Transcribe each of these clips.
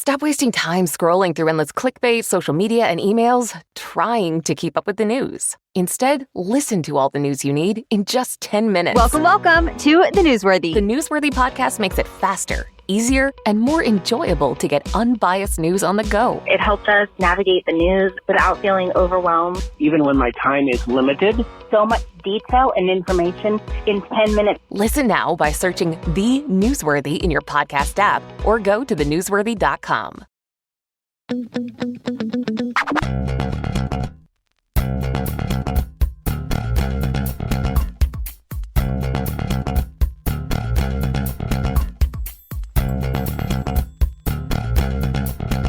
Stop wasting time scrolling through endless clickbait, social media, and emails trying to keep up with the news. Instead, listen to all the news you need in just 10 minutes. Welcome to The Newsworthy. The Newsworthy podcast makes it faster, easier, and more enjoyable to get unbiased news on the go. It helps us navigate the news without feeling overwhelmed. Even when my time is limited. So much detail and information in 10 minutes. Listen now by searching The Newsworthy in your podcast app or go to thenewsworthy.com.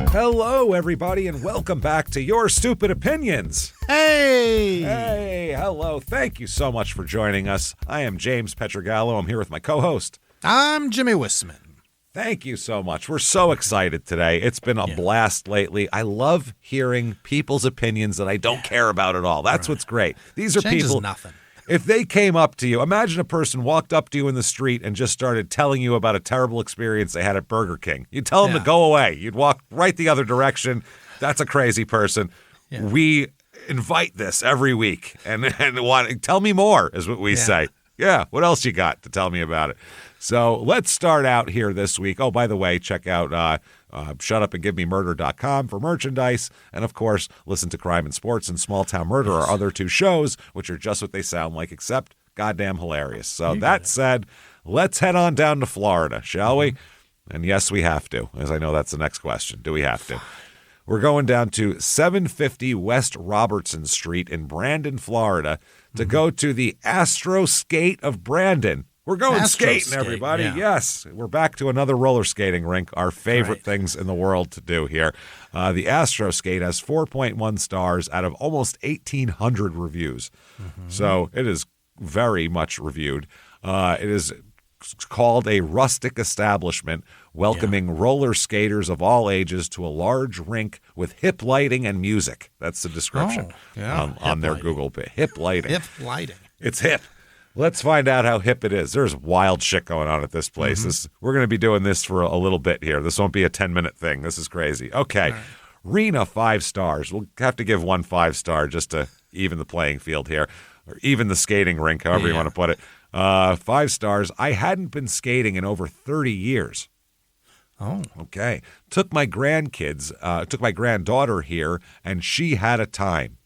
Hello, everybody, and welcome back to Your Stupid Opinions. Hey! Hey, hello. Thank you so much for joining us. I am James Pietragallo. I'm here with my co-host. I'm Jimmie Whisman. Thank you so much. We're so excited today. It's been a blast lately. I love hearing people's opinions that I don't care about at all. That's what's great. These are Changes people. Nothing. If they came up to you, imagine a person walked up to you in the street and just started telling you about a terrible experience they had at Burger King. You'd tell them to go away. You'd walk right the other direction. That's a crazy person. Yeah. We invite this every week and tell me more is what we say. Yeah, what else you got to tell me about it? So let's start out here this week. Oh, by the way, check out shutupandgivememurder.com for merchandise. And, of course, listen to Crime and Sports and Small Town Murder, our other two shows, which are just what they sound like, except goddamn hilarious. So that said, let's head on down to Florida, shall we? And yes, we have to, as I know that's the next question. Do we have to? We're going down to 750 West Robertson Street in Brandon, Florida, to go to the Astro Skate of Brandon. We're going skating, everybody. Yeah. Yes, we're back to another roller skating rink, our favorite things in the world to do here. The Astro Skate has 4.1 stars out of almost 1,800 reviews. So it is very much reviewed. It is called a rustic establishment welcoming roller skaters of all ages to a large rink with hip lighting and music. That's the description on their Google page. Hip lighting. Hip lighting. It's hip. Let's find out how hip it is. There's wild shit going on at this place. We're going to be doing this for a little bit here. This won't be a 10-minute thing. This is crazy. Okay. Right. Rena, 5 stars. We'll have to give one 5-star just to even the playing field here, or even the skating rink, however you want to put it. 5 stars. I hadn't been skating in over 30 years. Oh. Okay. Took my granddaughter here, and she had a time.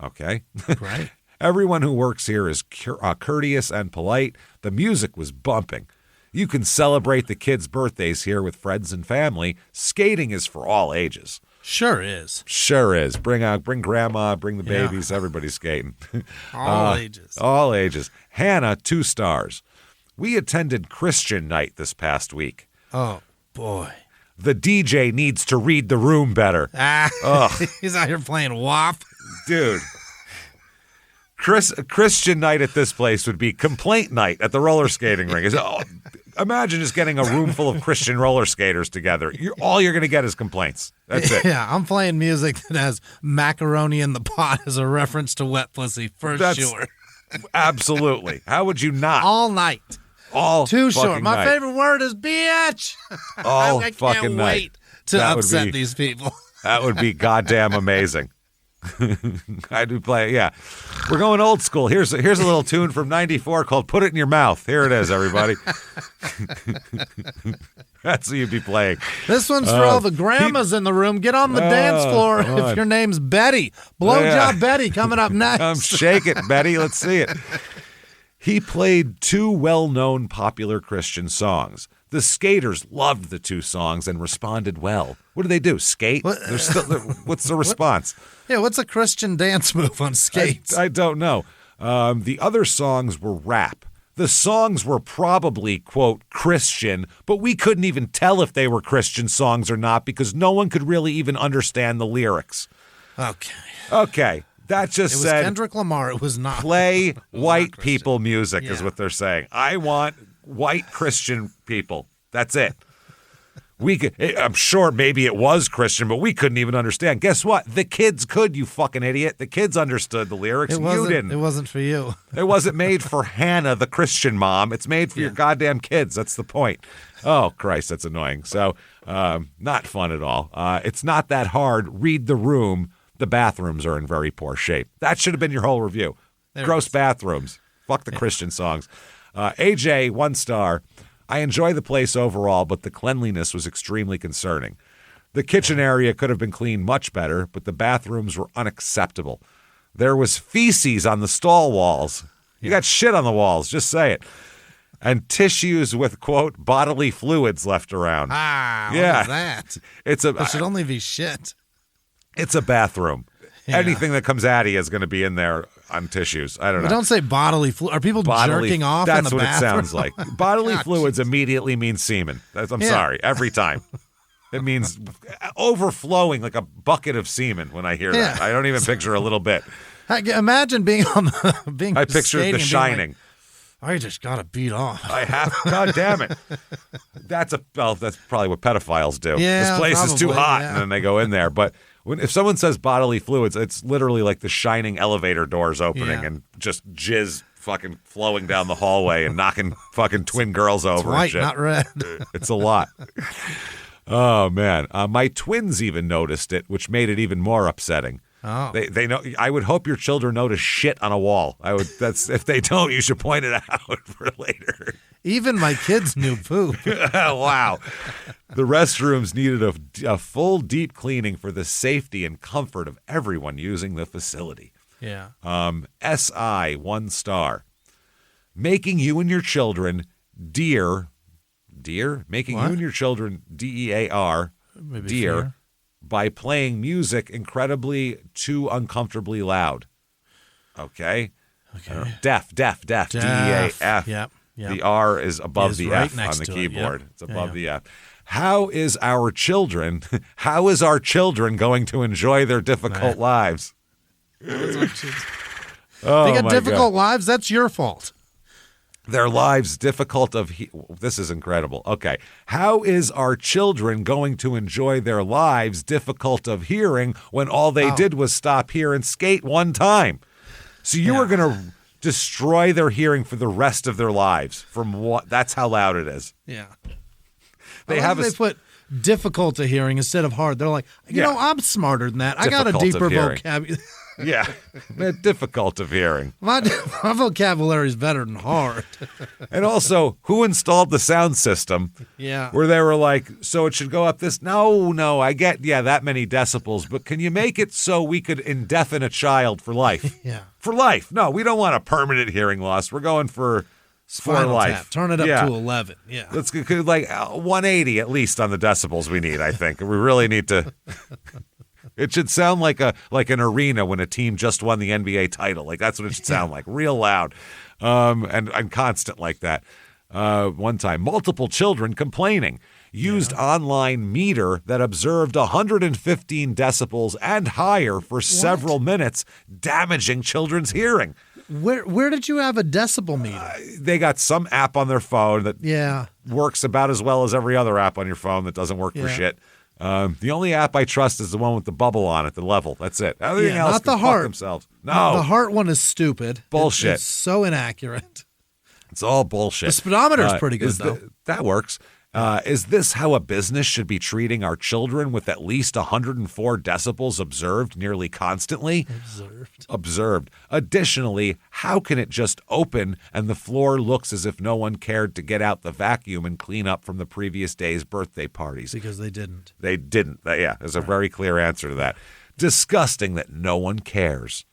Okay. Right. Everyone who works here is courteous and polite. The music was bumping. You can celebrate the kids' birthdays here with friends and family. Skating is for all ages. Sure is. Sure is. Bring grandma, bring the babies. Everybody's skating. All ages. All ages. Hannah, 2 stars. We attended Christian night this past week. Oh, boy. The DJ needs to read the room better. He's out here playing WAP. Dude. Christian night at this place would be complaint night at the roller skating rink. Imagine just getting a room full of Christian roller skaters together. All you're going to get is complaints. That's it. Yeah, I'm playing music that has macaroni in the pot as a reference to wet pussy, sure. Absolutely. How would you not? All night. All Too short. fucking My night. favorite word is bitch. All I fucking can't night. wait to upset these people. That would be goddamn amazing. I do play, We're going old school. Here's a little tune from '94 called "Put It in Your Mouth." Here it is, everybody. That's what you'd be playing. This one's for all the grandmas in the room. Get on the dance floor if your name's Betty. Blowjob Betty coming up next. Shake it, Betty. Let's see it. He played 2 well-known popular Christian songs. The skaters loved the 2 songs and responded well. What do? Skate? What's the response? What's a Christian dance move on skates? I don't know. The other songs were rap. The songs were probably, quote, Christian, but we couldn't even tell if they were Christian songs or not because no one could really even understand the lyrics. Okay. That just it was said Kendrick Lamar. It was not. Play white people music is what they're saying. I want white Christian people. That's it. I'm sure maybe it was Christian, but we couldn't even understand. Guess what? The kids could, you fucking idiot. The kids understood the lyrics. You didn't. It wasn't for you. It wasn't made for Hannah, the Christian mom. It's made for your goddamn kids. That's the point. Oh, Christ, that's annoying. So, not fun at all. It's not that hard. Read the room. The bathrooms are in very poor shape. That should have been your whole review. Gross bathrooms. Fuck the Christian songs. AJ, 1 star. I enjoy the place overall, but the cleanliness was extremely concerning. The kitchen area could have been cleaned much better, but the bathrooms were unacceptable. There was feces on the stall walls. You got shit on the walls, just say it. And tissues with, quote, bodily fluids left around. What is that? It should only be shit. It's a bathroom. Yeah. Anything that comes at you is going to be in there on tissues. I don't know. Don't say bodily fluid. Are people jerking off in the bathroom? That's what it sounds like. Bodily fluids immediately means semen. I'm sorry. Every time. It means overflowing like a bucket of semen when I hear that. I don't even picture a little bit. Imagine being on the I picture The Shining. I just got to beat off. I have. God damn it. That's probably what pedophiles do. Yeah, this place is too probably, hot, and then they go in there. But if someone says bodily fluids, it's literally like The Shining elevator doors opening and just jizz fucking flowing down the hallway and knocking fucking twin girls over. It's white, and shit. not red. It's a lot. Oh man, my twins even noticed it, which made it even more upsetting. Oh, they know. I would hope your children notice shit on a wall. That's if they don't, you should point it out for later. Even my kids knew poop. Wow. The restrooms needed a full deep cleaning for the safety and comfort of everyone using the facility. Yeah. SI 1 star. Making you and your children dear, making What? you and your children DEAR, Maybe dear, fear. by playing music incredibly too uncomfortably loud. Okay. Deaf, DEAF. Yep. The R is above Is the right F next on the to it, keyboard. yep. It's above the F. How is our children going to enjoy their difficult lives? They Oh, got my difficult God. lives. That's your fault. Their lives difficult of this is incredible. Okay. How is our children going to enjoy their lives difficult of hearing when all they did was stop here and skate one time? So you are going to destroy their hearing for the rest of their lives from what? That's how loud it is. Yeah. They put difficult of hearing instead of hard. They're like, you know, I'm smarter than that. I got a Difficult of deeper hearing. vocabulary. Yeah. Difficult of hearing. My vocabulary is better than hard. And also, who installed the sound system? Yeah. Where they were like, so it should go up this. No, I get, that many decibels, but can you make it so we could indefinite a child for life? Yeah. For life. No, we don't want a permanent hearing loss. We're going for Final life. tap. Turn it up to 11. Yeah. Let's go like 180 at least on the decibels we need, I think. We really need to. It should sound like an arena when a team just won the NBA title. Like that's what it should sound like, real loud, and constant like that. One time, multiple children complaining. Used online meter that observed 115 decibels and higher for several minutes, damaging children's hearing. Where did you have a decibel meter? They got some app on their phone that works about as well as every other app on your phone that doesn't work for shit. The only app I trust is the one with the bubble on it, the level. That's it. Everything else not can the fuck heart. themselves. No. The heart one is stupid. Bullshit. It's so inaccurate. It's all bullshit. The speedometer is pretty good, though. That works. Is this how a business should be treating our children with at least 104 decibels observed nearly constantly? Observed. Additionally, how can it just open and the floor looks as if no one cared to get out the vacuum and clean up from the previous day's birthday parties? Because they didn't. They didn't. There's a very clear answer to that. Disgusting that no one cares.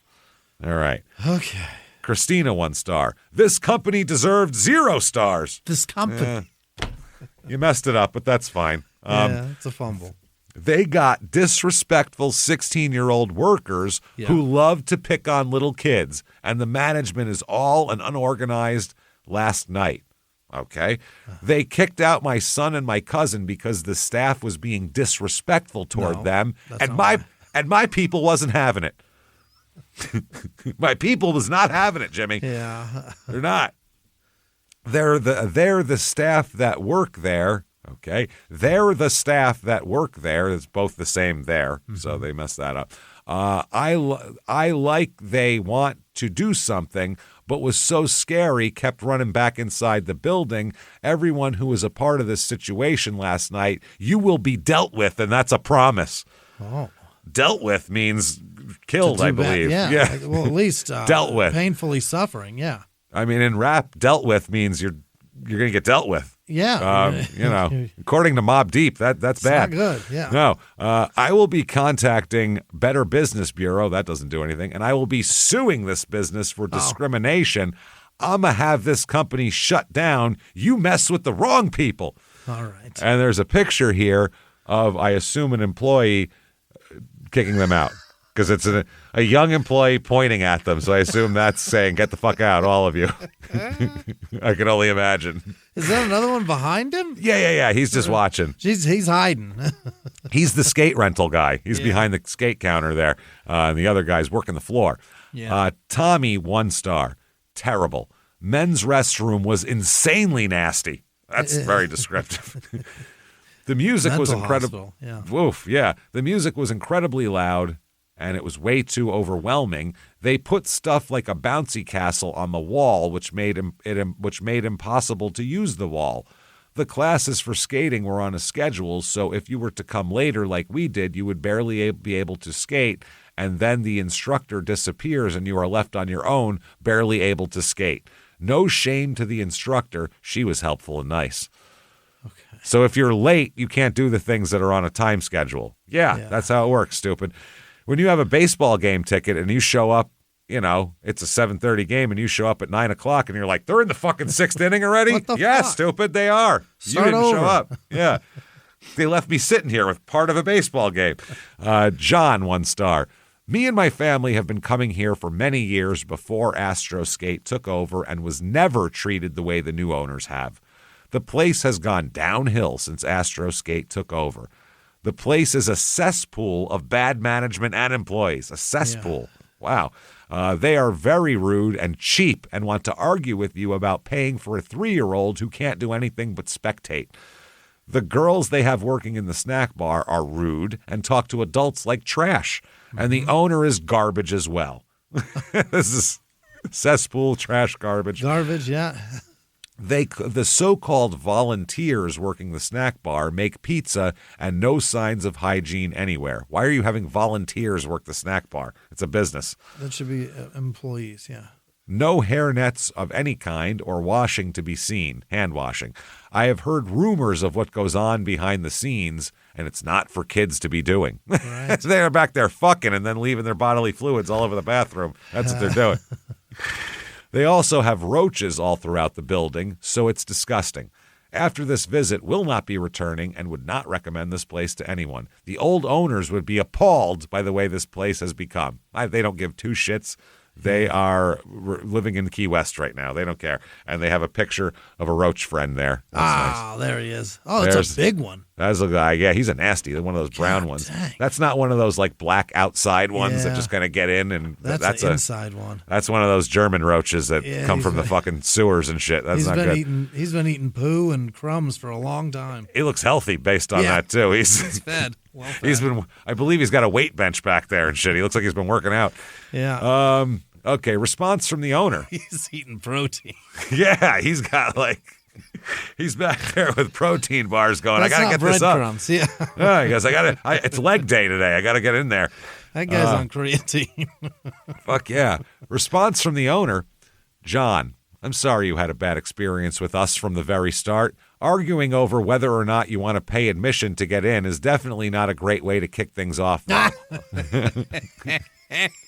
All right. Okay. Christina, 1 star. This company deserved 0 stars. This company. You messed it up, but that's fine. It's a fumble. They got disrespectful 16-year-old workers who love to pick on little kids, and the management is all an unorganized last night. Okay? They kicked out my son and my cousin because the staff was being disrespectful toward them, and my people wasn't having it. My people was not having it, Jimmy. Yeah. They're not. They're the staff that work there Okay. They're the staff that work there. It's both the same there, so they messed that up. I like they want to do something, but was so scary, kept running back inside the building. Everyone who was a part of this situation last night, you will be dealt with, and that's a promise. Oh. Dealt with means killed, I believe. Yeah. Well, at least dealt with. Painfully suffering, yeah. I mean, in rap, dealt with means you're going to get dealt with. Yeah. According to Mobb Deep, that's it's bad. Not good, yeah. No, I will be contacting Better Business Bureau. That doesn't do anything. And I will be suing this business for discrimination. I'm going to have this company shut down. You mess with the wrong people. All right. And there's a picture here of, I assume, an employee kicking them out. Because it's a young employee pointing at them. So I assume that's saying, get the fuck out, all of you. I can only imagine. Is there another one behind him? Yeah. He's just watching. He's hiding. He's the skate rental guy. He's behind the skate counter there. And the other guy's working the floor. Yeah. Tommy, 1 star. Terrible. Men's restroom was insanely nasty. That's very descriptive. The music was incredible. Yeah. Woof, yeah. The music was incredibly loud, and it was way too overwhelming. They put stuff like a bouncy castle on the wall, which made impossible to use the wall. The classes for skating were on a schedule, so if you were to come later like we did, you would barely be able to skate, and then the instructor disappears and you are left on your own, barely able to skate. No shame to the instructor. She was helpful and nice. Okay. So if you're late, you can't do the things that are on a time schedule. Yeah, that's how it works, stupid. When you have a baseball game ticket and you show up, it's a 7:30 game and you show up at 9 o'clock and you're like, they're in the fucking 6th inning already? What the Yeah, fuck? stupid, they are. Start you didn't over. show up. Yeah. They left me sitting here with part of a baseball game. John, 1 star. Me and my family have been coming here for many years before Astro Skate took over and was never treated the way the new owners have. The place has gone downhill since Astro Skate took over. The place is a cesspool of bad management and employees. A cesspool. Yeah. Wow. They are very rude and cheap and want to argue with you about paying for a 3-year-old who can't do anything but spectate. The girls they have working in the snack bar are rude and talk to adults like trash. And the owner is garbage as well. This is cesspool, trash, garbage. Garbage, yeah. The so-called volunteers working the snack bar make pizza and no signs of hygiene anywhere. Why are you having volunteers work the snack bar? It's a business. That should be employees, yeah. No hair nets of any kind or washing to be seen, hand washing. I have heard rumors of what goes on behind the scenes, and it's not for kids to be doing. Right. They're back there fucking and then leaving their bodily fluids all over the bathroom. That's what they're doing. They also have roaches all throughout the building, so it's disgusting. After this visit, will not be returning and would not recommend this place to anyone. The old owners would be appalled by the way this place has become. They don't give 2 shits. They are living in Key West right now. They don't care. And they have a picture of a roach friend there. That's nice. There he is. Oh, it's a big one. That's a guy. Yeah, he's a nasty. One of those brown ones. Dang. That's not one of those like black outside ones that just kind of get in. And that's an inside one. That's one of those German roaches that come from the fucking sewers and shit. That's not good. He's been eating poo and crumbs for a long time. He looks healthy based on that too. He's fed. Well fed. I believe he's got a weight bench back there and shit. He looks like he's been working out. Yeah. Okay, response from the owner. He's eating protein. Yeah, he's got he's back there with protein bars going. That's I gotta not get this up. breadcrumbs, yeah. He goes, it's leg day today. I gotta get in there. That guy's on creatine. Fuck yeah. Response from the owner. John, I'm sorry you had a bad experience with us from the very start. Arguing over whether or not you want to pay admission to get in is definitely not a great way to kick things off.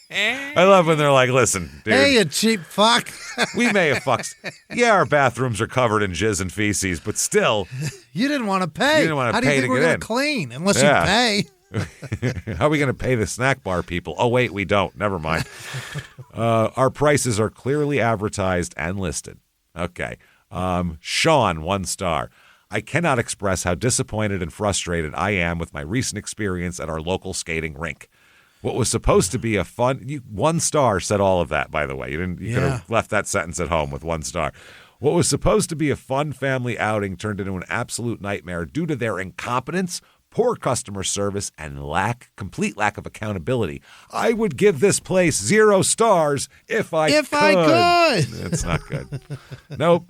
I love when they're like, listen, dude. Hey, you cheap fuck. We may have fucked. Yeah, our bathrooms are covered in jizz and feces, but still. You didn't want to pay. You didn't want to How pay do you to think we're get going in. to clean unless you pay? How are we going to pay the snack bar people? Oh, wait, we don't. Never mind. Our prices are clearly advertised and listed. Okay. Sean, 1 star. I cannot express how disappointed and frustrated I am with my recent experience at our local skating rink. What was supposed to be a fun 1 star said all of that, by the way. You could have left that sentence at home with 1 star. What was supposed to be a fun family outing turned into an absolute nightmare due to their incompetence, poor customer service, and complete lack of accountability. I would give this place 0 stars if I could. It's not good. Nope.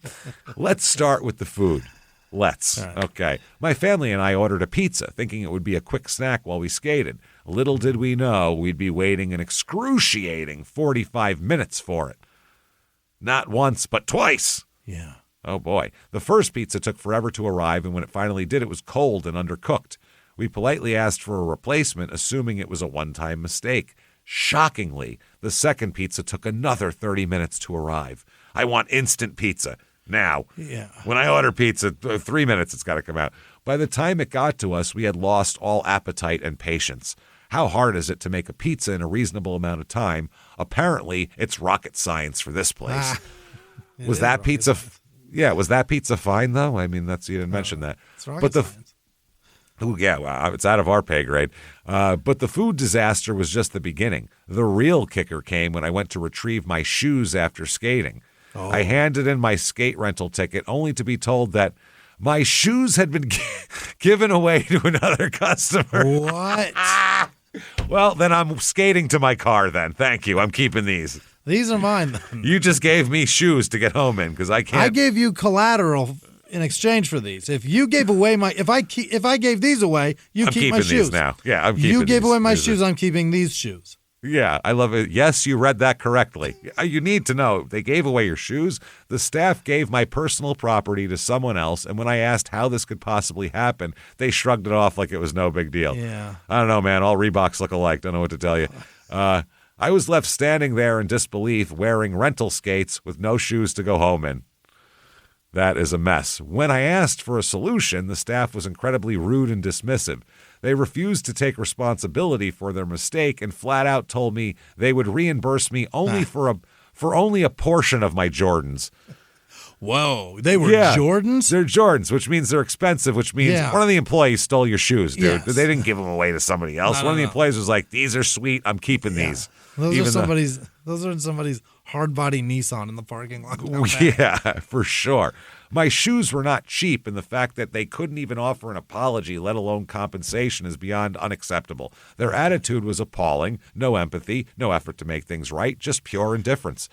Let's start with the food. Let's. Right. Okay. My family and I ordered a pizza, thinking it would be a quick snack while we skated. Little did we know we'd be waiting an excruciating 45 minutes for it. Not once, but twice. Yeah. Oh, boy. The first pizza took forever to arrive, and when it finally did, it was cold and undercooked. We politely asked for a replacement, assuming it was a one-time mistake. Shockingly, the second pizza took another 30 minutes to arrive. I want instant pizza now. Yeah. When I order pizza, 3 minutes it's got to come out. By the time it got to us, we had lost all appetite and patience. How hard is it to make a pizza in a reasonable amount of time? Apparently, it's rocket science for this place. Was that pizza? Yeah, was that pizza fine though? I mean, you didn't mention that. It's rocket science. It's out of our pay grade. But the food disaster was just the beginning. The real kicker came when I went to retrieve my shoes after skating. Oh. I handed in my skate rental ticket only to be told that my shoes had been given away to another customer. What? Well, then I'm skating to my car then. Thank you. I'm keeping these. These are mine then. You just gave me shoes to get home in because I can't. I gave you collateral in exchange for these. If you gave away if I gave these away, I'm keep my shoes. These now. Yeah, I'm keeping You gave these. away my shoes, I'm keeping these shoes. Yeah, I love it. Yes, you read that correctly. You need to know, they gave away your shoes. The staff gave my personal property to someone else, and when I asked how this could possibly happen, they shrugged it off like it was no big deal. Yeah. I don't know, man. All Reeboks look alike. Don't know what to tell you. I was left standing there in disbelief, wearing rental skates with no shoes to go home in. That is a mess. When I asked for a solution, the staff was incredibly rude and dismissive. They refused to take responsibility for their mistake and flat out told me they would reimburse me only for only a portion of my Jordans. Whoa, they were Jordans? They're Jordans, which means they're expensive, which means one of the employees stole your shoes, dude. Yes. They didn't give them away to somebody else. One of the employees was like, these are sweet. I'm keeping these. Those are in somebody's hard-body Nissan in the parking lot. Yeah, for sure. My shoes were not cheap, and the fact that they couldn't even offer an apology, let alone compensation, is beyond unacceptable. Their attitude was appalling. No empathy, no effort to make things right, just pure indifference.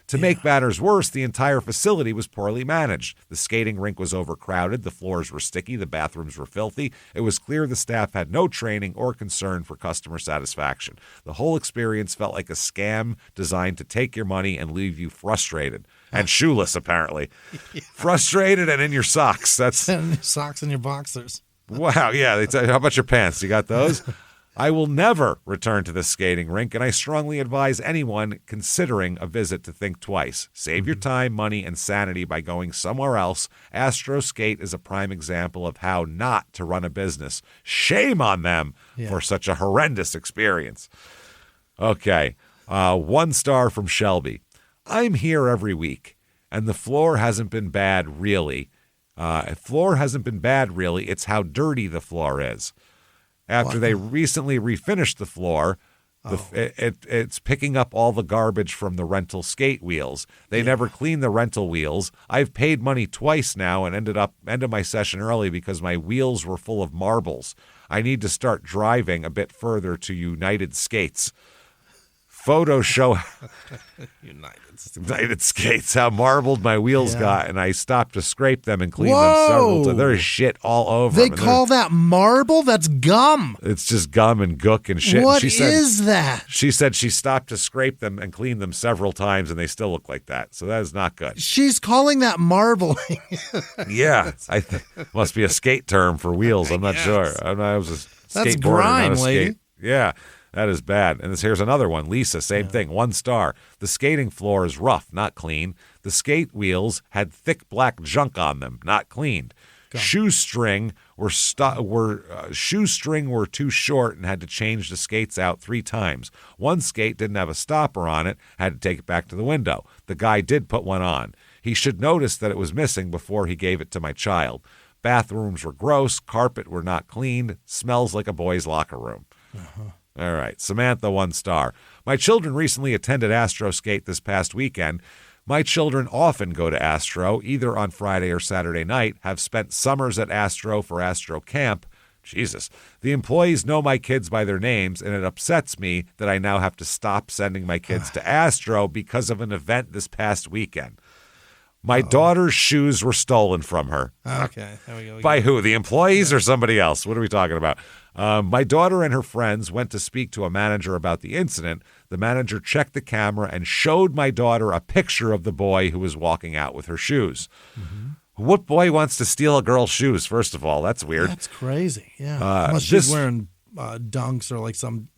To make matters worse, the entire facility was poorly managed. The skating rink was overcrowded, the floors were sticky, the bathrooms were filthy. It was clear the staff had no training or concern for customer satisfaction. The whole experience felt like a scam designed to take your money and leave you frustrated. And shoeless, apparently. Frustrated and in your socks. That's and your socks and your boxers. Wow, yeah. They tell you, how about your pants? You got those? I will never return to this skating rink, and I strongly advise anyone considering a visit to think twice. Save your time, money, and sanity by going somewhere else. Astro Skate is a prime example of how not to run a business. Shame on them for such a horrendous experience. Okay, 1 star from Shelby. I'm here every week, and the floor hasn't been bad, really. It's how dirty the floor is. After they recently refinished the floor, it's picking up all the garbage from the rental skate wheels. They never clean the rental wheels. I've paid money twice now and ended my session early because my wheels were full of marbles. I need to start driving a bit further to United Skates. Photos show United Skates, how marbled my wheels got, and I stopped to scrape them and clean them several times. There's shit all over them. They call that marble? That's gum. It's just gum and gook and shit. What is that? She said she stopped to scrape them and clean them several times, and they still look like that. So that is not good. She's calling that marbling. Yeah. Must be a skate term for wheels. I'm not sure. I was a skateboarder. That's grime, lady. Yeah. That is bad. And here's another one. Lisa, same thing. 1 star. The skating floor is rough, not clean. The skate wheels had thick black junk on them, not cleaned. Shoestring were too short and had to change the skates out 3 times. One skate didn't have a stopper on it, had to take it back to the window. The guy did put one on. He should notice that it was missing before he gave it to my child. Bathrooms were gross, carpet were not cleaned, smells like a boy's locker room. All right, Samantha, 1 star. My children recently attended Astro Skate this past weekend. My children often go to Astro, either on Friday or Saturday night, have spent summers at Astro for Astro Camp. Jesus. The employees know my kids by their names, and it upsets me that I now have to stop sending my kids to Astro because of an event this past weekend. My daughter's shoes were stolen from her. Okay, there we go. By who? The employees or somebody else? What are we talking about? My daughter and her friends went to speak to a manager about the incident. The manager checked the camera and showed my daughter a picture of the boy who was walking out with her shoes. Mm-hmm. What boy wants to steal a girl's shoes, first of all? That's weird. That's crazy, yeah. Unless she's wearing dunks or like some,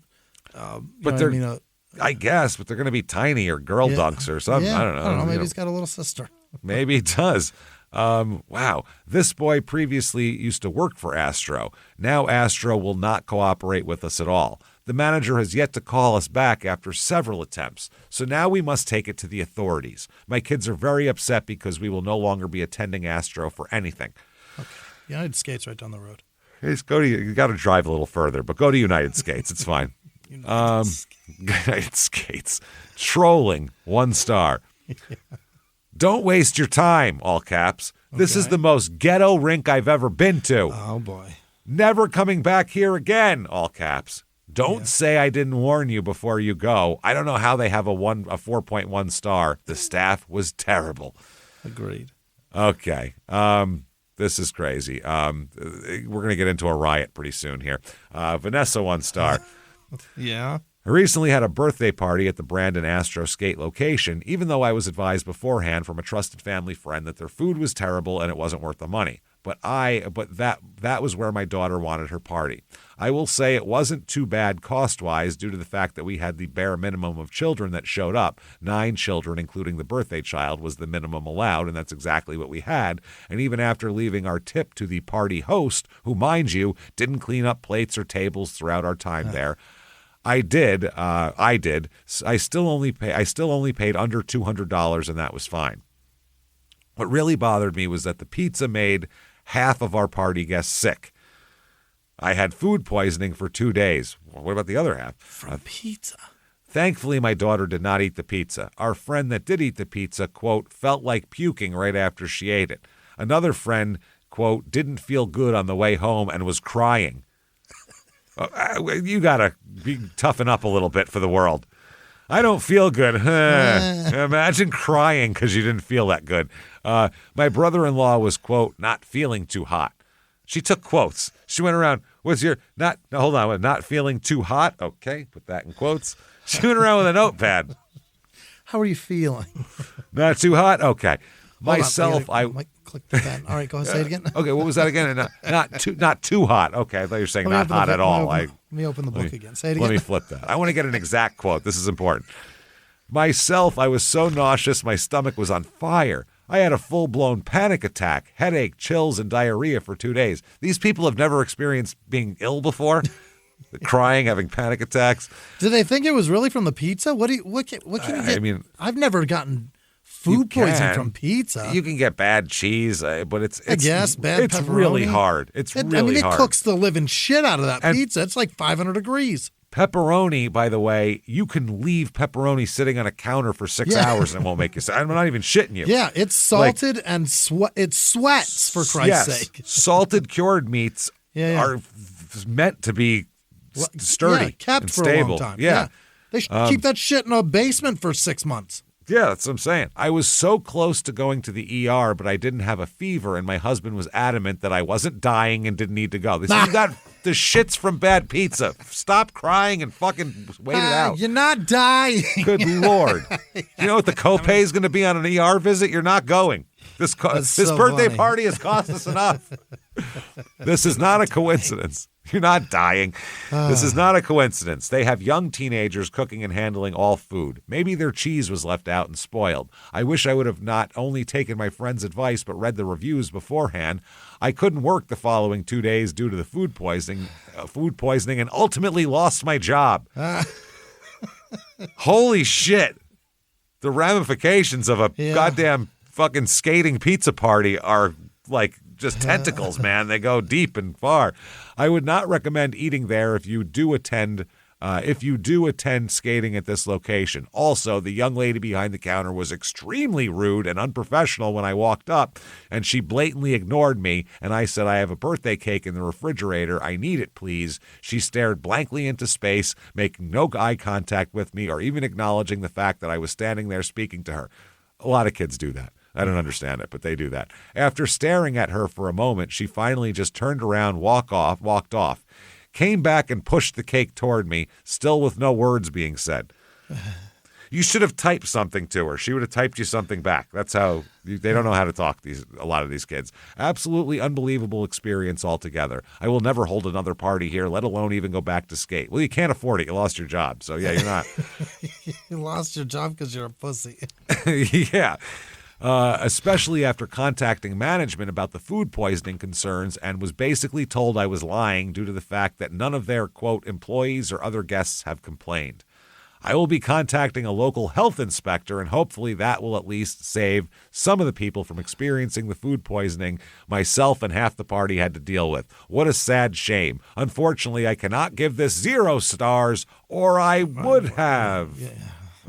but they're, I guess, but they're going to be tiny or girl dunks or something. Yeah, I don't know. Maybe he's got a little sister. Maybe he does. Wow. This boy previously used to work for Astro. Now Astro will not cooperate with us at all. The manager has yet to call us back after several attempts. So now we must take it to the authorities. My kids are very upset because we will no longer be attending Astro for anything. Okay. United Skates right down the road. You got to drive a little further, but go to United Skates. It's fine. United Skates. Trolling, 1 star. Yeah. Don't waste your time, all caps. Okay. This is the most ghetto rink I've ever been to. Oh, boy. Never coming back here again, all caps. Don't say I didn't warn you before you go. I don't know how they have a 4.1 star. The staff was terrible. Agreed. Okay. This is crazy. We're going to get into a riot pretty soon here. Vanessa, 1 star. Yeah. I recently had a birthday party at the Brandon Astro Skate location, even though I was advised beforehand from a trusted family friend that their food was terrible and it wasn't worth the money. But that was where my daughter wanted her party. I will say it wasn't too bad cost-wise due to the fact that we had the bare minimum of children that showed up. 9 children, including the birthday child, was the minimum allowed, and that's exactly what we had. And even after leaving our tip to the party host, who, mind you, didn't clean up plates or tables throughout our time there, I still only paid under $200, and that was fine. What really bothered me was that the pizza made half of our party guests sick. I had food poisoning for 2 days. What about the other half? From pizza. Thankfully, my daughter did not eat the pizza. Our friend that did eat the pizza, quote, felt like puking right after she ate it. Another friend, quote, didn't feel good on the way home and was crying. You got to toughen up a little bit for the world. I don't feel good. Imagine crying because you didn't feel that good. My brother-in-law was, quote, not feeling too hot. She took quotes. She went around, not feeling too hot? Okay, put that in quotes. She went around with a notepad. How are you feeling? Not too hot? Okay. Myself, I might click that. All right, go ahead, say it again. Okay, what was that again? Not too hot. Okay, I thought you were saying not hot at all. Let me open the book again. Say it again. Let me flip that. I want to get an exact quote. This is important. Myself, I was so nauseous, my stomach was on fire. I had a full-blown panic attack, headache, chills, and diarrhea for 2 days. These people have never experienced being ill before, crying, having panic attacks. Do they think it was really from the pizza? What can you get? I mean, I've never gotten food poisoning from pizza. You can get bad cheese, but it's bad pepperoni. It's really hard. It cooks the living shit out of that pizza. It's like 500 degrees. Pepperoni, by the way, you can leave pepperoni sitting on a counter for 6 hours and it won't make you sick. I'm not even shitting you. Yeah, it's salted and it sweats, for Christ's sake. Salted cured meats are meant to be sturdy kept and for stable. A long time. Yeah. They should keep that shit in a basement for 6 months. Yeah, that's what I'm saying. I was so close to going to the ER, but I didn't have a fever, and my husband was adamant that I wasn't dying and didn't need to go. They said, you got the shits from bad pizza. Stop crying and fucking wait it out. You're not dying. Good Lord. You know what the copay is going to be on an ER visit? You're not going. This birthday party has cost us enough. This is not a coincidence. You're not dying. This is not a coincidence. They have young teenagers cooking and handling all food. Maybe their cheese was left out and spoiled. I wish I would have not only taken my friend's advice but read the reviews beforehand. I couldn't work the following 2 days due to the food poisoning, and ultimately lost my job. Holy shit. The ramifications of a goddamn fucking skating pizza party are like just tentacles, man. They go deep and far. I would not recommend eating there if you do attend if you do attend skating at this location. Also, the young lady behind the counter was extremely rude and unprofessional when I walked up, and she blatantly ignored me, and I said, I have a birthday cake in the refrigerator. I need it, please. She stared blankly into space, making no eye contact with me or even acknowledging the fact that I was standing there speaking to her. A lot of kids do that. I don't understand it, but they do that. After staring at her for a moment, she finally just turned around, walked off. Came back and pushed the cake toward me, still with no words being said. You should have typed something to her. She would have typed you something back. That's how they don't know how to talk, a lot of these kids. Absolutely unbelievable experience altogether. I will never hold another party here, let alone even go back to skate. Well, you can't afford it. You lost your job. So, yeah, you're not. You lost your job because you're a pussy. Yeah. Especially after contacting management about the food poisoning concerns and was basically told I was lying due to the fact that none of their, quote, employees or other guests have complained. I will be contacting a local health inspector, and hopefully that will at least save some of the people from experiencing the food poisoning myself and half the party had to deal with. What a sad shame. Unfortunately, I cannot give this 0 stars, or I would have. Yeah.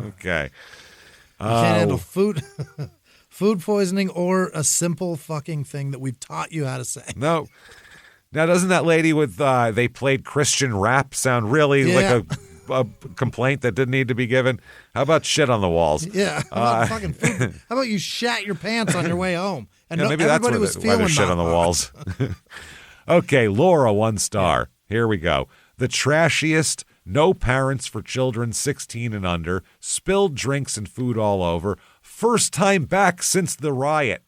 Okay. You can't handle food. Food poisoning or a simple fucking thing that we've taught you how to say. No. Now, doesn't that lady with they played Christian rap sound really like a complaint that didn't need to be given? How about shit on the walls? Yeah. How about fucking food? How about you shat your pants on your way home? And maybe that's why there's shit on the walls. Okay, Laura, 1 star. Here we go. The trashiest, no parents for children 16 and under, spilled drinks and food all over. First time back since the riot.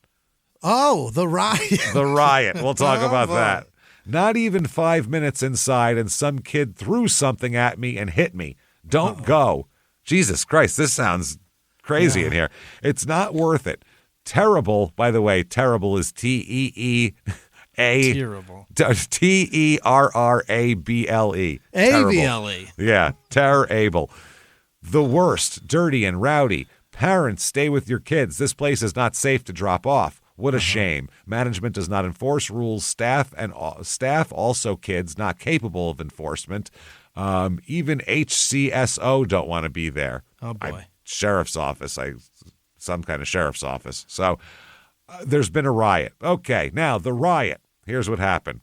Oh, the riot. The riot. We'll talk about that. Not even 5 minutes inside, and some kid threw something at me and hit me. Don't go. Jesus Christ, this sounds crazy in here. It's not worth it. Terrible, by the way, terrible is T-E-E-A. Terrible. T-E-R-R-A-B-L-E. A-B-L-E. Yeah, terrible. The worst, dirty and rowdy. Parents, stay with your kids. This place is not safe to drop off. What a shame. Management does not enforce rules. Staff also kids not capable of enforcement. Even HCSO don't want to be there. Oh, boy. Sheriff's office. Some kind of sheriff's office. So there's been a riot. Okay, now the riot. Here's what happened.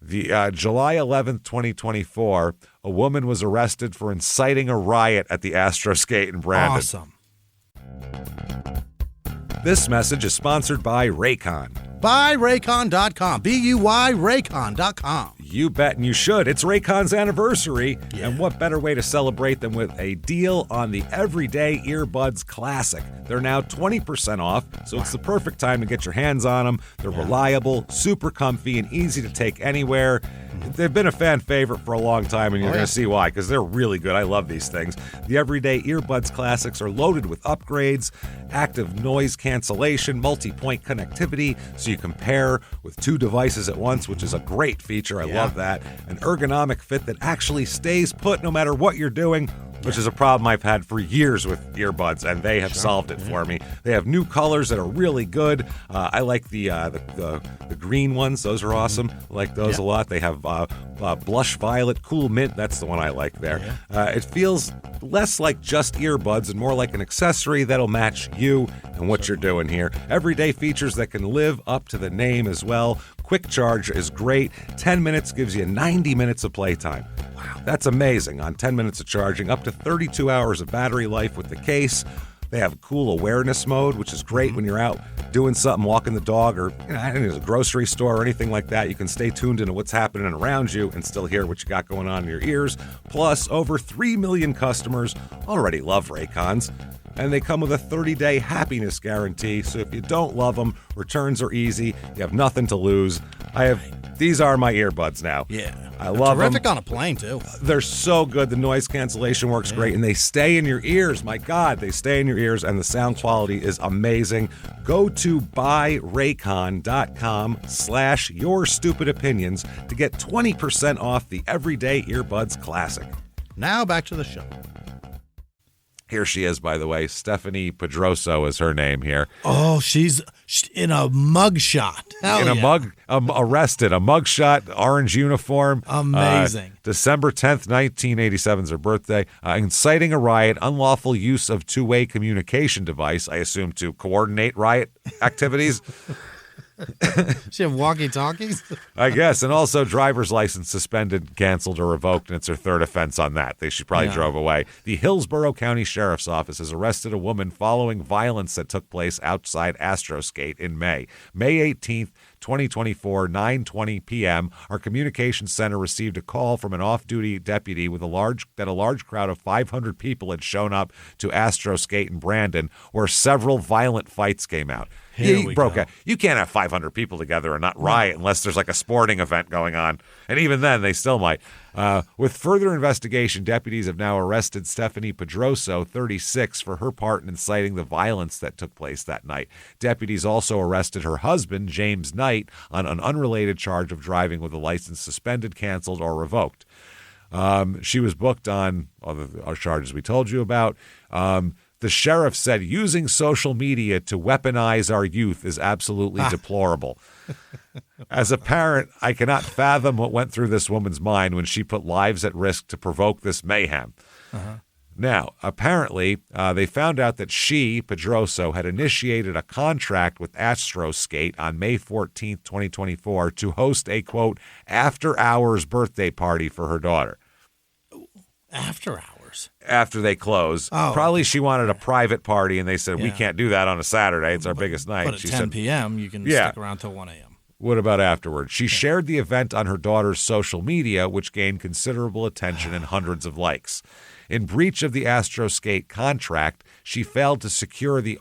The July 11th, 2024, a woman was arrested for inciting a riot at the Astro Skate in Brandon. Awesome. This message is sponsored by Raycon. Buy Raycon.com. B-U-Y Raycon.com. You bet, and you should. It's Raycon's anniversary, and what better way to celebrate than with a deal on the Everyday Earbuds Classic. They're now 20% off, so it's the perfect time to get your hands on them. They're reliable, super comfy, and easy to take anywhere. They've been a fan favorite for a long time, and you're going to see why, because they're really good. I love these things. The Everyday Earbuds Classics are loaded with upgrades, active noise cancellation, multi-point connectivity, so you can pair with 2 devices at once, which is a great feature. I love that. An ergonomic fit that actually stays put no matter what you're doing, which is a problem I've had for years with earbuds, and they have solved it for me. They have new colors that are really good. I like the green ones. Those are awesome. I like those a lot. They have blush violet, cool mint. That's the one I like there. It feels less like just earbuds and more like an accessory that'll match you and what you're doing here. Everyday features that can live up to the name as well. Quick charge is great. 10 minutes gives you 90 minutes of playtime. Wow, that's amazing. On 10 minutes of charging, up to 32 hours of battery life with the case. They have a cool awareness mode, which is great when you're out doing something, walking the dog, or there's a grocery store or anything like that. You can stay tuned into what's happening around you and still hear what you got going on in your ears. Plus, over 3 million customers already love Raycons. And they come with a 30-day happiness guarantee, so if you don't love them, returns are easy. You have nothing to lose. These are my earbuds now. Yeah. I love them. Terrific on a plane, too. They're so good. The noise cancellation works great, and they stay in your ears. My God, they stay in your ears, and the sound quality is amazing. Go to buyraycon.com/yourstupidopinions to get 20% off the Everyday Earbuds Classic. Now back to the show. Here she is, by the way. Stephanie Pedroso is her name here. Oh, she's In a mugshot. Arrested. A mugshot, orange uniform. Amazing. December 10th, 1987 is her birthday. Inciting a riot, unlawful use of two-way communication device, I assume to coordinate riot activities. She have walkie-talkies? I guess. And also driver's license suspended, canceled, or revoked, and it's her third offense on that. She probably drove away. The Hillsborough County Sheriff's Office has arrested a woman following violence that took place outside Astroskate in May. May 18th, 2024, 9:20 p.m., our communications center received a call from an off-duty deputy that a large crowd of 500 people had shown up to Astroskate in Brandon, where several violent fights came out. You can't have 500 people together and not riot unless there's like a sporting event going on. And even then, they still might. With further investigation, deputies have now arrested Stephanie Pedroso, 36, for her part in inciting the violence that took place that night. Deputies also arrested her husband, James Knight, on an unrelated charge of driving with a license suspended, canceled, or revoked. She was booked on all the charges we told you about. The sheriff said using social media to weaponize our youth is absolutely deplorable. As a parent, I cannot fathom what went through this woman's mind when she put lives at risk to provoke this mayhem. Now, apparently, they found out that she, Pedroso, had initiated a contract with Astroskate on May 14th, 2024 to host a, quote, after-hours birthday party for her daughter. After hours? After they close. Probably she wanted a private party, and they said, we can't do that on a Saturday. It's our biggest night. But at she 10 said, p.m., you can stick around till 1 a.m. What about afterwards? She shared the event on her daughter's social media, which gained considerable attention and hundreds of likes. In breach of the Astroskate contract, she failed to secure the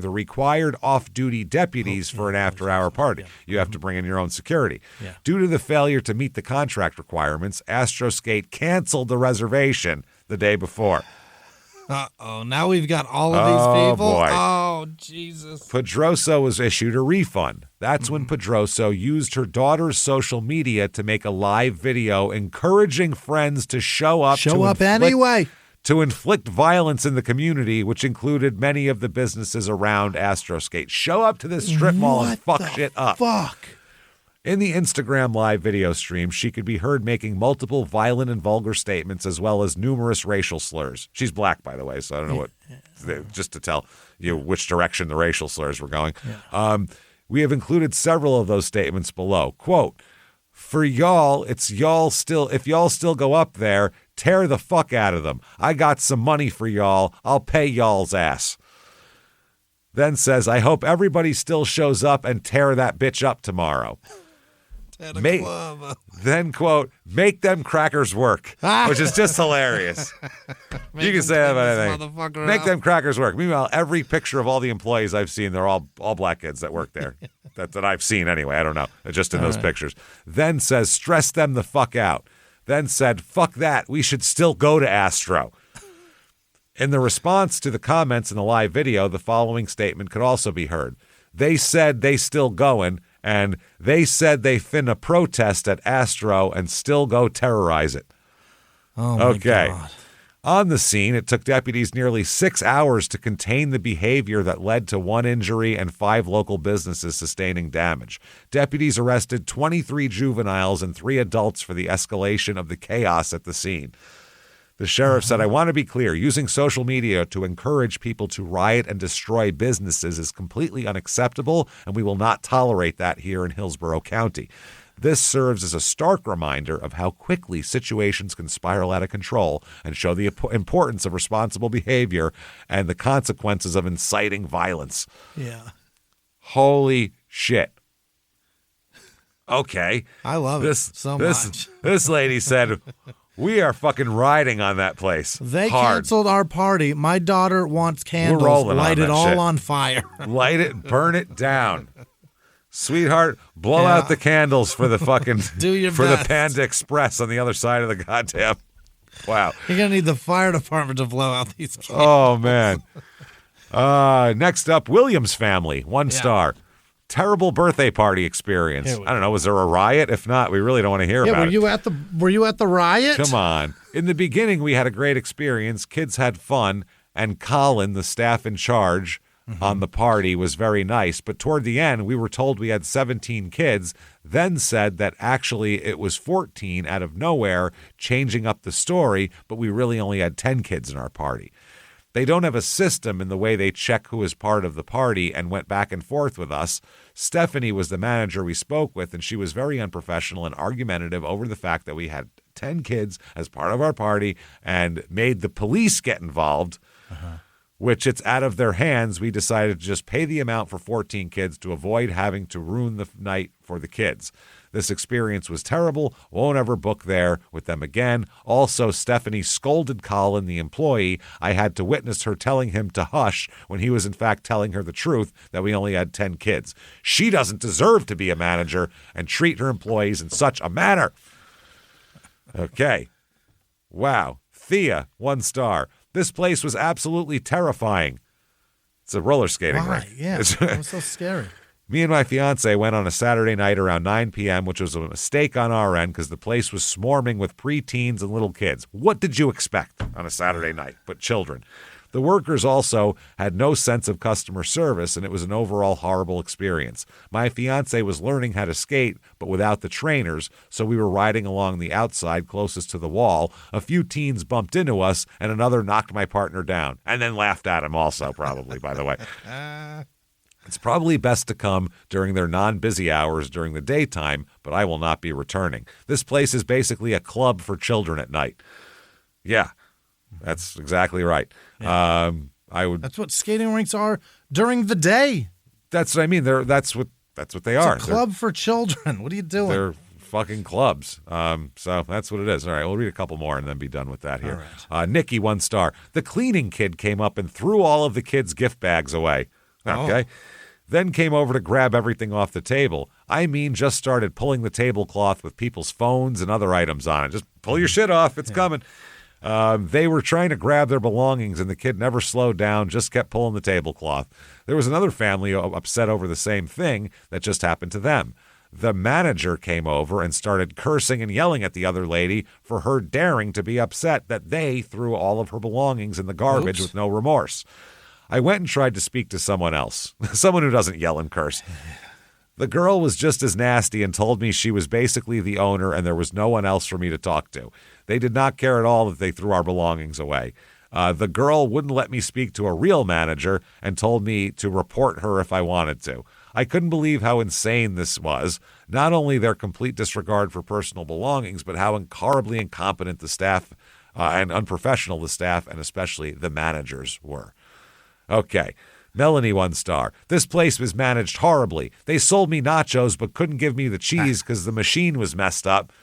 required off-duty deputies for an after-hour party. You have to bring in your own security. Due to the failure to meet the contract requirements, Astroskate canceled the reservation the day before. Uh-oh, now we've got all of these people? Boy. Oh, Jesus. Pedroso was issued a refund. That's when Pedroso used her daughter's social media to make a live video encouraging friends to show up. Anyway. To inflict violence in the community, which included many of the businesses around Astroskate. Show up to this strip mall and fuck shit up. In the Instagram live video stream, she could be heard making multiple violent and vulgar statements as well as numerous racial slurs. She's black, by the way, so I don't know just to tell you which direction the racial slurs were going. We have included several of those statements below. Quote, for y'all, if y'all still go up there, tear the fuck out of them. I got some money for y'all. I'll pay y'all's ass. Then says, I hope everybody still shows up and tear that bitch up tomorrow. Then, quote, make them crackers work, which is just hilarious. You can say that about anything. Make them crackers work. Meanwhile, every picture of all the employees I've seen, they're all black kids that work there. that I've seen anyway. I don't know. Just in those pictures. Then says, stress them the fuck out. Then said, fuck that. We should still go to Astro. In the response to the comments in the live video, the following statement could also be heard. They said they still going, and they said they finna protest at Astro and still go terrorize it. Oh, my God. On the scene, it took deputies nearly 6 hours to contain the behavior that led to 1 injury and 5 local businesses sustaining damage. Deputies arrested 23 juveniles and 3 adults for the escalation of the chaos at the scene. The sheriff said, I want to be clear, using social media to encourage people to riot and destroy businesses is completely unacceptable, and we will not tolerate that here in Hillsborough County. This serves as a stark reminder of how quickly situations can spiral out of control and show the importance of responsible behavior and the consequences of inciting violence. Yeah. Holy shit. Okay. I love it so much. This lady said, we are fucking riding on that place. They hard. Canceled our party. My daughter wants candles. We're rolling Light on it that all shit. on fire. Light it, burn it down. Sweetheart, blow out the candles for the fucking Do your for best. the Panda Express on the other side of the goddamn. Wow. You're going to need the fire department to blow out these candles. Oh man. Next up, Williams family, 1 star. Terrible birthday party experience. I don't know. Was there a riot? If not, we really don't want to hear about it. Were you at the riot? Come on. In the beginning, we had a great experience. Kids had fun, and Colin, the staff in charge, on the party was very nice, but toward the end, we were told we had 17 kids, then said that actually it was 14 out of nowhere, changing up the story, but we really only had 10 kids in our party. They don't have a system in the way they check who is part of the party and went back and forth with us. Stephanie was the manager we spoke with, and she was very unprofessional and argumentative over the fact that we had 10 kids as part of our party and made the police get involved, which it's out of their hands. We decided to just pay the amount for 14 kids to avoid having to ruin the night for the kids. This experience was terrible. Won't ever book there with them again. Also, Stephanie scolded Colin, the employee. I had to witness her telling him to hush when he was in fact telling her the truth that we only had 10 kids. She doesn't deserve to be a manager and treat her employees in such a manner. Okay. Wow. Thea, 1 star. This place was absolutely terrifying. It's a roller skating rink. Yeah, it was so scary. Me and my fiance went on a Saturday night around 9 p.m., which was a mistake on our end because the place was swarming with preteens and little kids. What did you expect on a Saturday night but children? The workers also had no sense of customer service, and it was an overall horrible experience. My fiance was learning how to skate, but without the trainers, so we were riding along the outside closest to the wall. A few teens bumped into us, and another knocked my partner down, and then laughed at him also, probably, by the way. It's probably best to come during their non-busy hours during the daytime, but I will not be returning. This place is basically a club for children at night. Yeah, that's exactly right. Yeah. That's what skating rinks are during the day. That's what I mean. That's what they are. It's a club for children. What are you doing? They're fucking clubs. So that's what it is. All right, we'll read a couple more and then be done with that here. All right. Nikki, 1 star. The cleaning kid came up and threw all of the kids' gift bags away. Okay. Oh. Then came over to grab everything off the table. I mean, just started pulling the tablecloth with people's phones and other items on it. Just pull your shit off. It's coming. They were trying to grab their belongings, and the kid never slowed down, just kept pulling the tablecloth. There was another family upset over the same thing that just happened to them. The manager came over and started cursing and yelling at the other lady for her daring to be upset that they threw all of her belongings in the garbage with no remorse. I went and tried to speak to someone else, someone who doesn't yell and curse. The girl was just as nasty and told me she was basically the owner and there was no one else for me to talk to. They did not care at all that they threw our belongings away. The girl wouldn't let me speak to a real manager and told me to report her if I wanted to. I couldn't believe how insane this was. Not only their complete disregard for personal belongings, but how horribly incompetent the staff and unprofessional the staff and especially the managers were. Okay. Melanie, 1 star. This place was managed horribly. They sold me nachos but couldn't give me the cheese because the machine was messed up.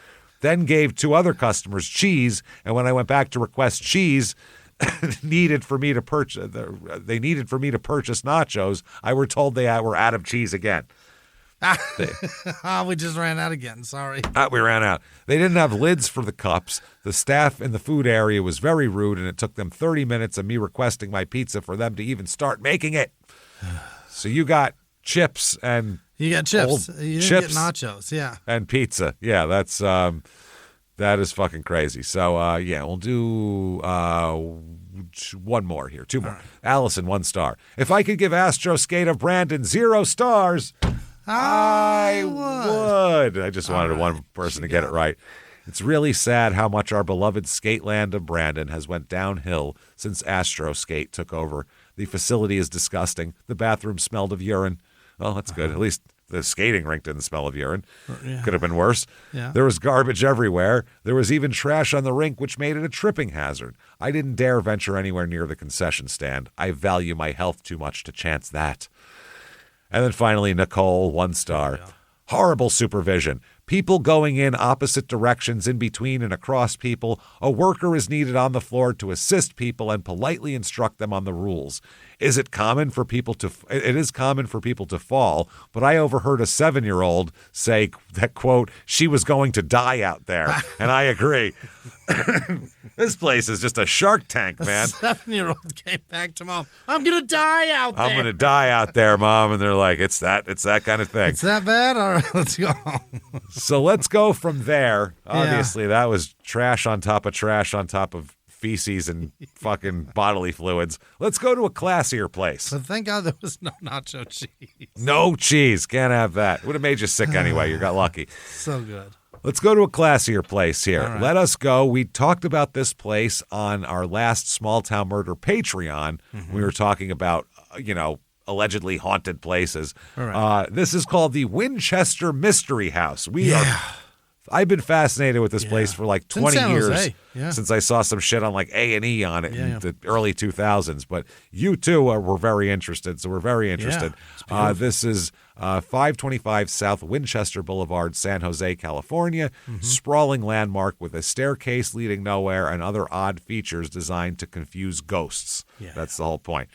Then gave 2 other customers cheese, and when I went back to request cheese, needed for me to purchase nachos, I were told they were out of cheese again. We just ran out again. Sorry. We ran out. They didn't have lids for the cups. The staff in the food area was very rude, and it took them 30 minutes of me requesting my pizza for them to even start making it. So you got chips and you got chips. You didn't get nachos. Yeah. And pizza. Yeah, that is fucking crazy. So we'll do 1 more here. 2 more. Right. Allison, 1 star. If I could give Astro Skate of Brandon 0 stars. I would. I just wanted one person to get it right. It's really sad how much our beloved skateland of Brandon has went downhill since Astro Skate took over. The facility is disgusting. The bathroom smelled of urine. Well, that's good. At least the skating rink didn't smell of urine. Yeah. Could have been worse. Yeah. There was garbage everywhere. There was even trash on the rink, which made it a tripping hazard. I didn't dare venture anywhere near the concession stand. I value my health too much to chance that. And then finally, Nicole, 1 star. Yeah. Horrible supervision. People going in opposite directions in between and across people. A worker is needed on the floor to assist people and politely instruct them on the rules. It is common for people to fall, but I overheard a 7-year-old say that, quote, she was going to die out there. And I agree. This place is just a shark tank, man. A 7-year-old came back to mom. I'm going to die out there. I'm going to die out there, mom. And they're like, it's that kind of thing. It's that bad? All right, let's go. So let's go from there. Obviously, that was trash on top of feces and fucking bodily fluids. Let's go to a classier place. But thank God there was no nacho cheese. No cheese. Can't have that. Would have made you sick anyway. You got lucky. So good. Let's go to a classier place here. All right. Let us go. We talked about this place on our last Small Town Murder Patreon. We were talking about, allegedly haunted places. All right. This is called the Winchester Mystery House. I've been fascinated with this place for like 20 San years Jose. Yeah. since I saw some shit on like A&E on it in Yeah. the early 2000s. But you too were very interested, so we're very interested. This is 525 South Winchester Boulevard, San Jose, California. Sprawling landmark with a staircase leading nowhere and other odd features designed to confuse ghosts. Yeah. That's the whole point.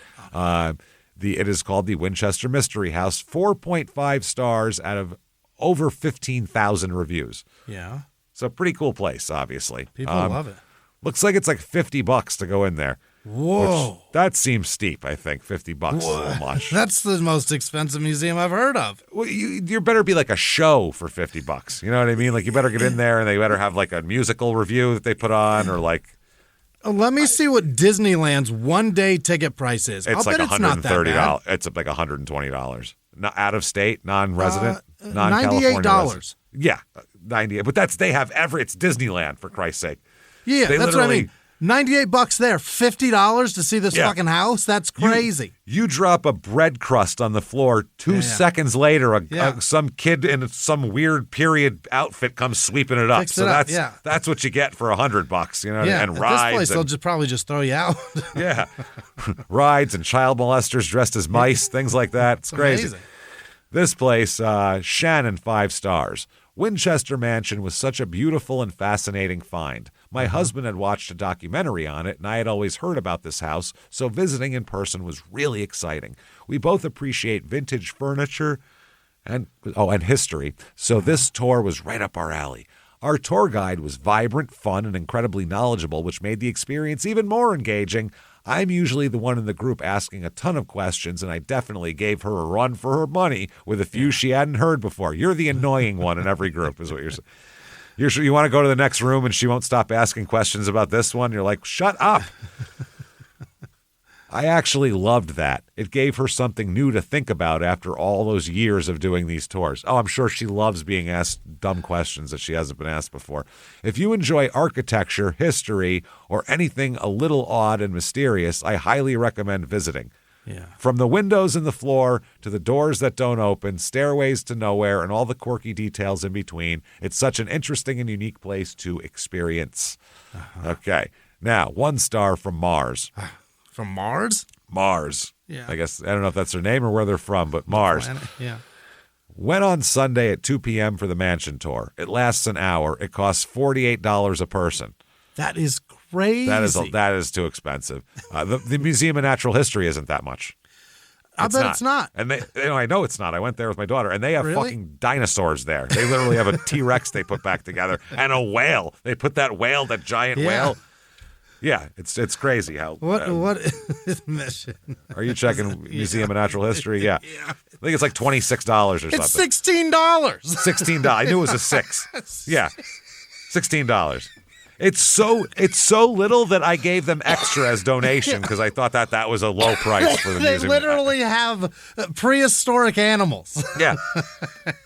It is called the Winchester Mystery House. 4.5 stars out of over 15,000 reviews. Yeah. So pretty cool place, obviously. People love it. Looks like it's like $50 to go in there. Whoa. Which, that seems steep, I think. $50 is a little much. That's the most expensive museum I've heard of. Well, you better be like a show for $50. You know what I mean? Like you better get in there and they better have like a musical review that they put on or like. Let me see what Disneyland's one-day ticket price is. It's I'll like bet it's not that $130. bad. It's like $120. Not out of state, non-resident, non-California. $98. Yeah, 98. But they have it's Disneyland for Christ's sake. Yeah, They that's what I literally- mean. $98 there, $50 to see this fucking house? That's crazy. You drop a bread crust on the floor, 2 seconds later, some kid in some weird period outfit comes sweeping it up. Fix it up, that's what you get for $100, and At rides. this place, and, they'll probably just throw you out. yeah, rides and child molesters dressed as mice, things like that. It's crazy. Amazing. This place, Shannon, 5 stars. Winchester Mansion was such a beautiful and fascinating find. My husband had watched a documentary on it, and I had always heard about this house, so visiting in person was really exciting. We both appreciate vintage furniture and history, so this tour was right up our alley. Our tour guide was vibrant, fun, and incredibly knowledgeable, which made the experience even more engaging. I'm usually the one in the group asking a ton of questions, and I definitely gave her a run for her money with a few she hadn't heard before. You're the annoying one in every group, is what you're saying. You're sure you want to go to the next room and she won't stop asking questions about this one? You're like, shut up. I actually loved that. It gave her something new to think about after all those years of doing these tours. Oh, I'm sure she loves being asked dumb questions that she hasn't been asked before. If you enjoy architecture, history, or anything a little odd and mysterious, I highly recommend visiting. Yeah. From the windows in the floor to the doors that don't open, stairways to nowhere, and all the quirky details in between, it's such an interesting and unique place to experience. Okay. Now, 1 star from Mars. From Mars? Mars. Yeah. I guess, I don't know if that's their name or where they're from, but Mars. Planet? Yeah. Went on Sunday at 2 p.m. for the mansion tour. It lasts an hour. It costs $48 a person. That is crazy. That is too expensive. The Museum of Natural History isn't that much. I bet it's not. And I know it's not. I went there with my daughter, and they have Really? fucking dinosaurs there. They literally have a T-Rex they put back together and a whale. They put that giant whale. Yeah, it's crazy how. What is mission? Are you checking Museum of Natural History? Yeah. I think it's like $26 or something. It's $16. $16. I knew it was a 6. Yeah, $16. It's so little that I gave them extra as donation because I thought that was a low price for the They museum. literally have prehistoric animals. Yeah,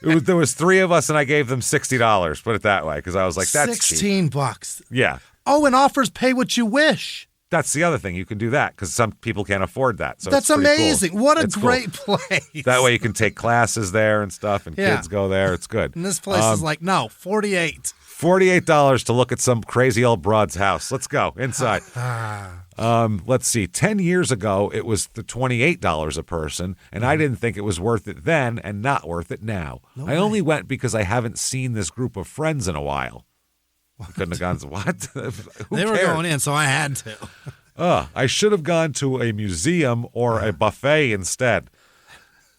there was 3 of us and I gave them $60. Put it that way because I was like, that's cheap. $16. Yeah. Oh, and offers pay what you wish. That's the other thing. You can do that because some people can't afford that. So That's it's pretty cool. amazing. What a It's cool. great place. That way you can take classes there and stuff, and Yeah. kids go there. It's good. And this place is like, no, 48. $48 to look at some crazy old broad's house. Let's go inside. Let's see. 10 years ago, it was the $28 a person, and I didn't think it was worth it then and not worth it now. I only went because I haven't seen this group of friends in a while. I couldn't have gone to what? Who They were cared? going in, so I had to. I should have gone to a museum or a buffet instead.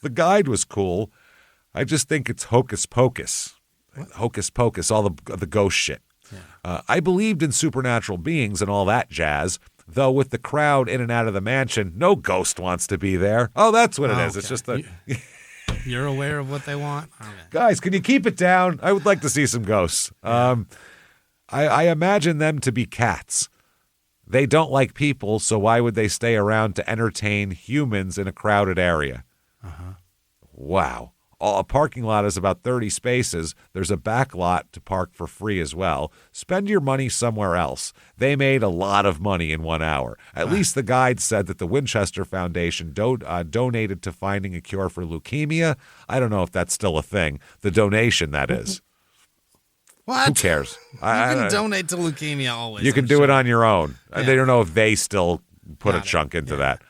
The guide was cool. I just think it's hocus pocus. What? Hocus pocus, all the ghost shit. Yeah. I believed in supernatural beings and all that jazz, though with the crowd in and out of the mansion, no ghost wants to be there. Oh, that's what it is. Okay. It's just the... You're aware of what they want? Okay. Guys, can you keep it down? I would like to see some ghosts. I imagine them to be cats. They don't like people, so why would they stay around to entertain humans in a crowded area? Wow. A parking lot is about 30 spaces. There's a back lot to park for free as well. Spend your money somewhere else. They made a lot of money in 1 hour. At least the guide said that the Winchester Foundation donated to finding a cure for leukemia. I don't know if that's still a thing. The donation, that is. What? Who cares? You can donate to leukemia always. You can do it on your own. Yeah. They don't know if they still put Got a it. chunk into that.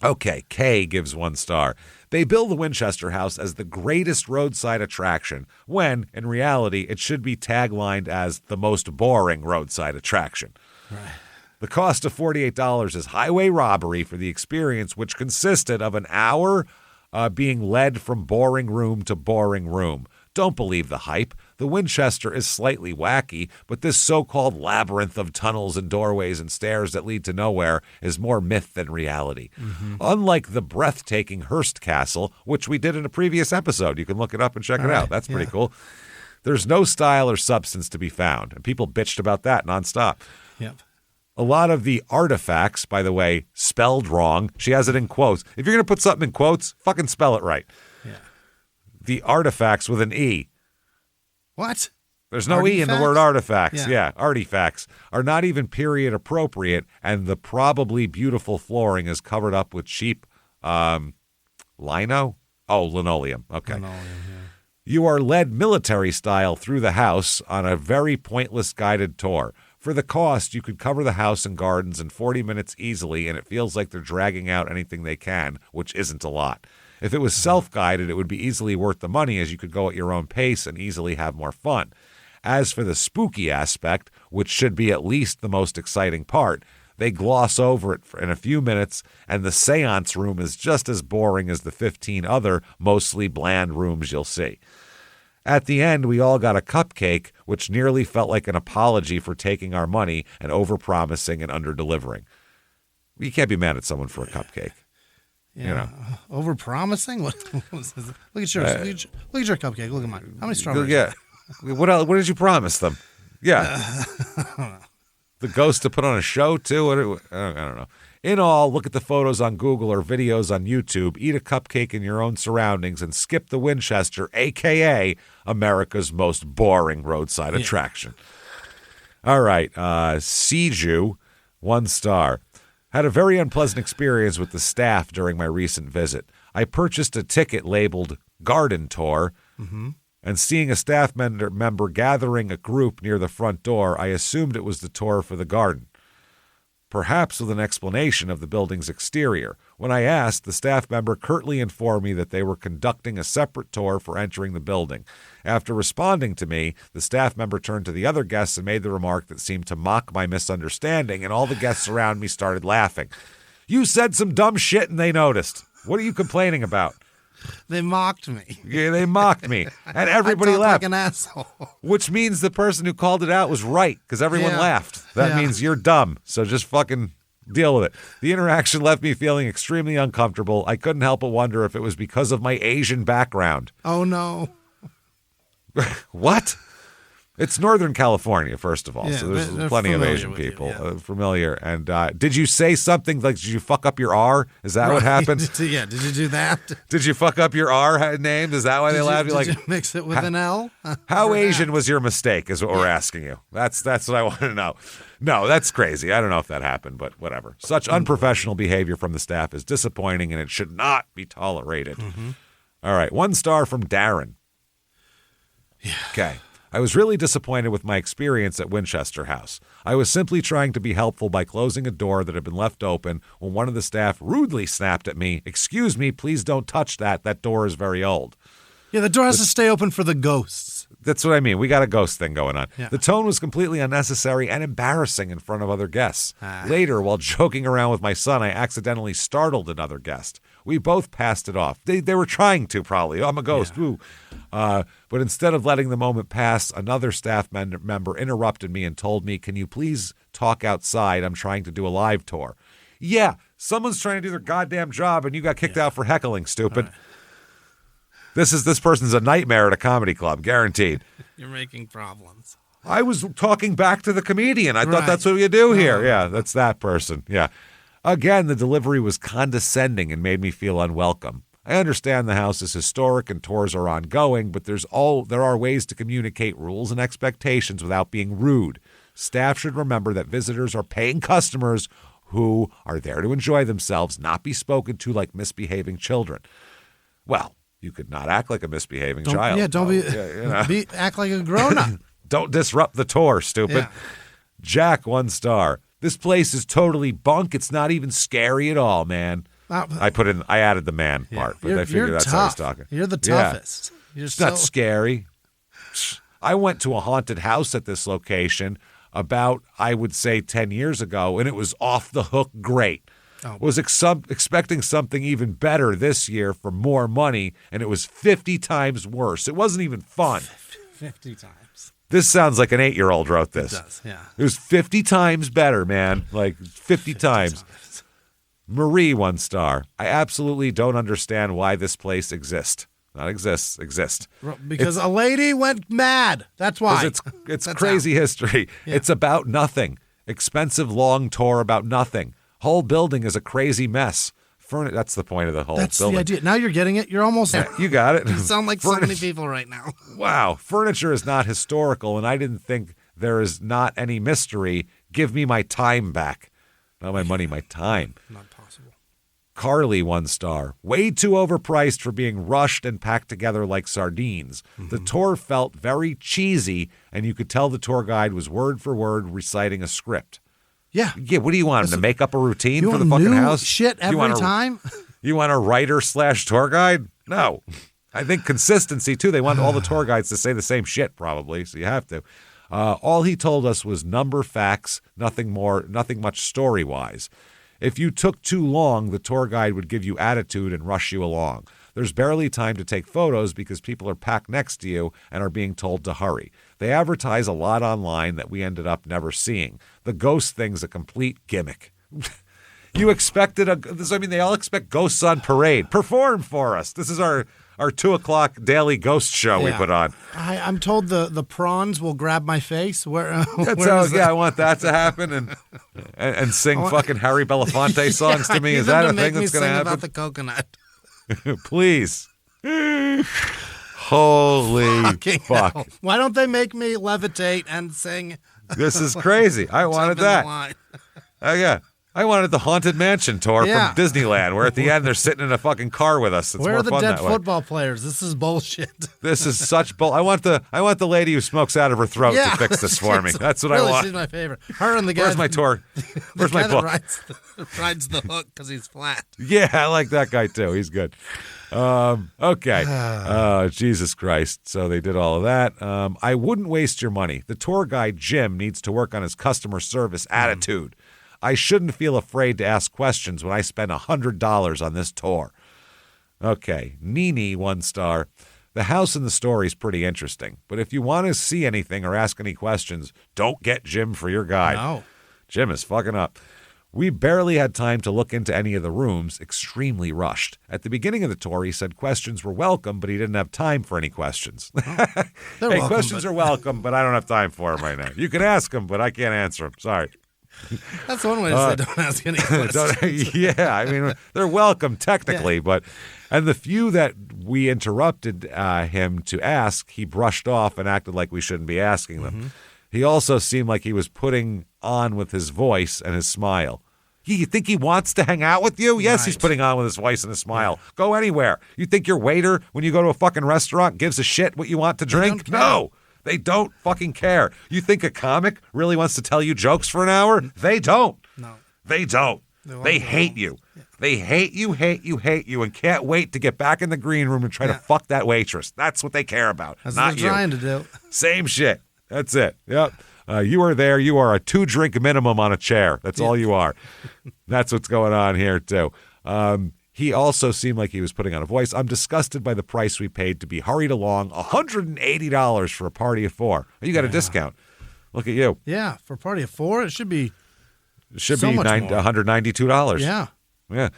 Okay, Kay gives 1 star. They bill the Winchester House as the greatest roadside attraction, when, in reality, it should be taglined as the most boring roadside attraction. Right. The cost of $48 is highway robbery for the experience, which consisted of an hour being led from boring room to boring room. Don't believe the hype. The Winchester is slightly wacky, but this so-called labyrinth of tunnels and doorways and stairs that lead to nowhere is more myth than reality. Unlike the breathtaking Hearst Castle, which we did in a previous episode. You can look it up and check it out. That's pretty cool. There's no style or substance to be found, and people bitched about that nonstop. Yep. A lot of the artifacts, by the way, spelled wrong. She has it in quotes. If you're going to put something in quotes, fucking spell it right. Yeah. The artifacts with an E. What? There's no E in the word artifacts. Yeah. Yeah, artifacts are not even period appropriate, and the probably beautiful flooring is covered up with cheap lino? Oh, linoleum. Okay. Linoleum, yeah. You are led military style through the house on a very pointless guided tour. For the cost, you could cover the house and gardens in 40 minutes easily, and it feels like they're dragging out anything they can, which isn't a lot. If it was self-guided, it would be easily worth the money, as you could go at your own pace and easily have more fun. As for the spooky aspect, which should be at least the most exciting part, they gloss over it in a few minutes, and the seance room is just as boring as the 15 other mostly bland rooms you'll see. At the end, we all got a cupcake, which nearly felt like an apology for taking our money and overpromising and underdelivering. You can't be mad at someone for a cupcake. Yeah. You know. Over-promising? What was this? Look at yours. Look at your cupcake. Look at mine. How many strawberries? Yeah. What else? What did you promise them? Yeah. The ghost to put on a show, too? I don't know. In all, look at the photos on Google or videos on YouTube, eat a cupcake in your own surroundings, and skip the Winchester, a.k.a. America's most boring roadside attraction. All right. Seju, 1 star. Had a very unpleasant experience with the staff during my recent visit. I purchased a ticket labeled Garden Tour, and seeing a staff member gathering a group near the front door, I assumed it was the tour for the garden, perhaps with an explanation of the building's exterior. When I asked, the staff member curtly informed me that they were conducting a separate tour for entering the building. After responding to me, the staff member turned to the other guests and made the remark that seemed to mock my misunderstanding, and all the guests around me started laughing. You said some dumb shit and they noticed. What are you complaining about? They mocked me. Yeah, they mocked me, and everybody I talk laughed. like an asshole. Which means the person who called it out was right, because everyone laughed. That means you're dumb, so just fucking deal with it. The interaction left me feeling extremely uncomfortable. I couldn't help but wonder if it was because of my Asian background. Oh, no. What? It's Northern California, first of all, Yeah, so there's they're plenty of familiar Asian with you, people yeah. familiar. And did you say something like, did you fuck up your R? Is that what happened? Yeah, did you do that? Did you fuck up your R name? Is that why they laughed? Did you mix it with an L? How Asian was your mistake is what we're asking you. That's what I want to know. No, that's crazy. I don't know if that happened, but whatever. Such unprofessional behavior from the staff is disappointing, and it should not be tolerated. All right, 1 star from Darren. Yeah. Okay. I was really disappointed with my experience at Winchester House. I was simply trying to be helpful by closing a door that had been left open when one of the staff rudely snapped at me, "Excuse me, please don't touch that. That door is very old." Yeah, the door has to stay open for the ghosts. That's what I mean. We got a ghost thing going on. Yeah. The tone was completely unnecessary and embarrassing in front of other guests. Later, while joking around with my son, I accidentally startled another guest. We both passed it off. They were trying to, probably. I'm a ghost. Woo. But instead of letting the moment pass, another staff member interrupted me and told me, "Can you please talk outside? I'm trying to do a live tour." Yeah, someone's trying to do their goddamn job, and you got kicked out for heckling, stupid. Right. This person's a nightmare at a comedy club, guaranteed. You're making problems. I was talking back to the comedian. I thought that's what you do here. Yeah, that's that person. Yeah. Again, the delivery was condescending and made me feel unwelcome. I understand the house is historic and tours are ongoing, but there are ways to communicate rules and expectations without being rude. Staff should remember that visitors are paying customers who are there to enjoy themselves, not be spoken to like misbehaving children. Well, you could not act like a misbehaving child. Yeah, don't act like a grown-up. Don't disrupt the tour, stupid. Yeah. Jack, 1 star. This place is totally bunk. It's not even scary at all, man. I added the man part, but I figured that's how he's talking. You're the toughest. Yeah. It's not scary. I went to a haunted house at this location about, I would say, 10 years ago, and it was off the hook great. Was expecting something even better this year for more money, and it was 50 times worse. It wasn't even fun. 50 times. This sounds like an 8-year-old wrote this. It does, yeah. It was 50 times better, man. Like 50 times. Marie, 1 star. I absolutely don't understand why this place exists. Not exists, exist. Because a lady went mad. That's why. It's crazy history. Yeah. It's about nothing. Expensive long tour about nothing. Whole building is a crazy mess. That's the point of the whole building. That's the idea. Now you're getting it. You're almost there. You got it. You sound like so many people right now. Wow. Furniture is not historical, and I didn't think there is not any mystery. Give me my time back. Not my money, my time. Not possible. Carly, 1 star. Way too overpriced for being rushed and packed together like sardines. The tour felt very cheesy, and you could tell the tour guide was word for word reciting a script. Yeah. Yeah. What do you want him to make up a routine for the fucking house? Shit every time? You want a writer/tour guide? No. I think consistency too. They want all the tour guides to say the same shit probably, so you have to. All he told us was number facts, nothing more, nothing much story-wise. If you took too long, the tour guide would give you attitude and rush you along. There's barely time to take photos because people are packed next to you and are being told to hurry. They advertise a lot online that we ended up never seeing. The ghost thing's a complete gimmick. You expected they all expect ghosts on parade. Perform for us. This is our 2 o'clock daily ghost show we put on. I'm told the prawns will grab my face. I want that to happen and sing fucking Harry Belafonte songs to me. Is that a thing that's going to happen? About the coconut. Please. Holy fuck. Hell. Why don't they make me levitate and sing? This is crazy. I wanted that. Yeah. I wanted the Haunted Mansion tour from Disneyland, where at the end they're sitting in a fucking car with us. It's where more are the fun dead that way. football players? This is bullshit. This is such bull. I want the lady who smokes out of her throat to fix this for me. That's what I want. She's my favorite. Her and the guy. Where's my tour? Where's my book? Rides the hook because he's flat. Yeah, I like that guy too. He's good. Okay. Jesus Christ. So they did all of that. I wouldn't waste your money. The tour guide, Jim, needs to work on his customer service attitude. I shouldn't feel afraid to ask questions when I spend $100 on this tour. Okay. Nini, 1 star. The house in the story is pretty interesting, but if you want to see anything or ask any questions, don't get Jim for your guide. No. Jim is fucking up. We barely had time to look into any of the rooms, extremely rushed. At the beginning of the tour, he said questions were welcome, but he didn't have time for any questions. Welcome, questions are welcome, but I don't have time for them right now. You can ask them, but I can't answer them. Sorry. That's one way to say don't ask any questions. Yeah, I mean, they're welcome technically, and the few that we interrupted him to ask, he brushed off and acted like we shouldn't be asking them. Mm-hmm. He also seemed like he was putting on with his voice and his smile. You think he wants to hang out with you? Yes, he's putting on with his voice and his smile. Yeah. Go anywhere. You think your waiter, when you go to a fucking restaurant, gives a shit what you want to drink? No. They don't fucking care. You think a comic really wants to tell you jokes for an hour? They don't. No. They don't. They hate you. Yeah. They hate you, and can't wait to get back in the green room and try to fuck that waitress. That's what they care about, That's not what they're trying to do. Same shit. That's it. Yep. You are there. You are a 2-drink minimum on a chair. That's all you are. That's what's going on here, too. He also seemed like he was putting on a voice. I'm disgusted by the price we paid to be hurried along. $180 for a party of 4. You got a discount. Look at you. Yeah, for a party of 4, it should be $192. Yeah. Yeah.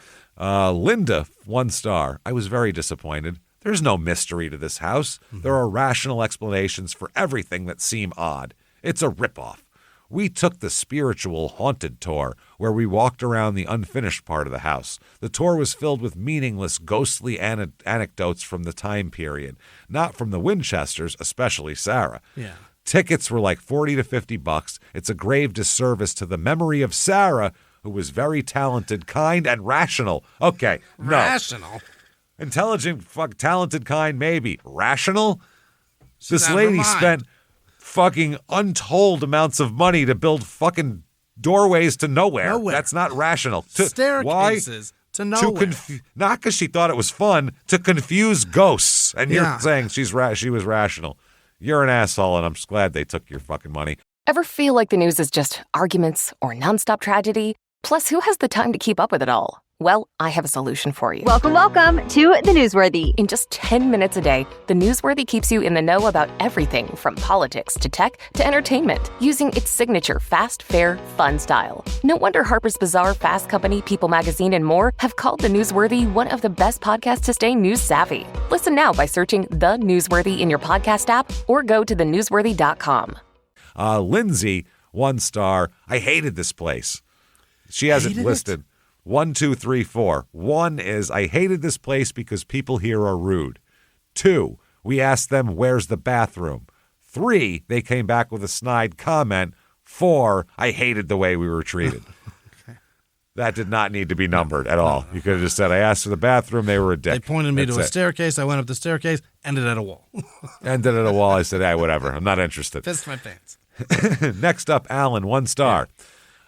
Linda, 1 star. I was very disappointed. There's no mystery to this house. Mm-hmm. There are rational explanations for everything that seem odd. It's a ripoff. We took the spiritual haunted tour, where we walked around the unfinished part of the house. The tour was filled with meaningless, ghostly anecdotes from the time period, not from the Winchesters, especially Sarah. Yeah. Tickets were like $40 to $50. It's a grave disservice to the memory of Sarah, who was very talented, kind, and rational. Okay, no. Rational? Intelligent, talented, kind, maybe. Rational? This Never lady mind. spent fucking untold amounts of money to build fucking doorways to nowhere. That's not rational. Staircases to nowhere. Not because she thought it was fun, to confuse ghosts. And you're Yeah. saying she was rational. You're an asshole, and I'm just glad they took your fucking money. Ever feel like the news is just arguments or nonstop tragedy? Plus, who has the time to keep up with it all? Well, I have a solution for you. Welcome to the Newsworthy. In just 10 minutes a day, The Newsworthy keeps you in the know about everything from politics to tech to entertainment, using its signature fast, fair, fun style. No wonder Harper's Bazaar, Fast Company, People Magazine, and more have called The Newsworthy one of the best podcasts to stay news savvy. Listen now by searching The Newsworthy in your podcast app or go to thenewsworthy.com. Lindsay, 1 star. I hated this place. She has it listed. 1, 2, 3, 4. 1 is, I hated this place because people here are rude. 2, we asked them, where's the bathroom? 3, they came back with a snide comment. 4, I hated the way we were treated. Okay. That did not need to be numbered at all. You could have just said, I asked for the bathroom, they were a dick. They pointed me That's to a it. staircase. I went up the staircase, ended at a wall. Ended at a wall. I said, hey, whatever. I'm not interested. Pissed my pants. Next up, Alan, 1 star.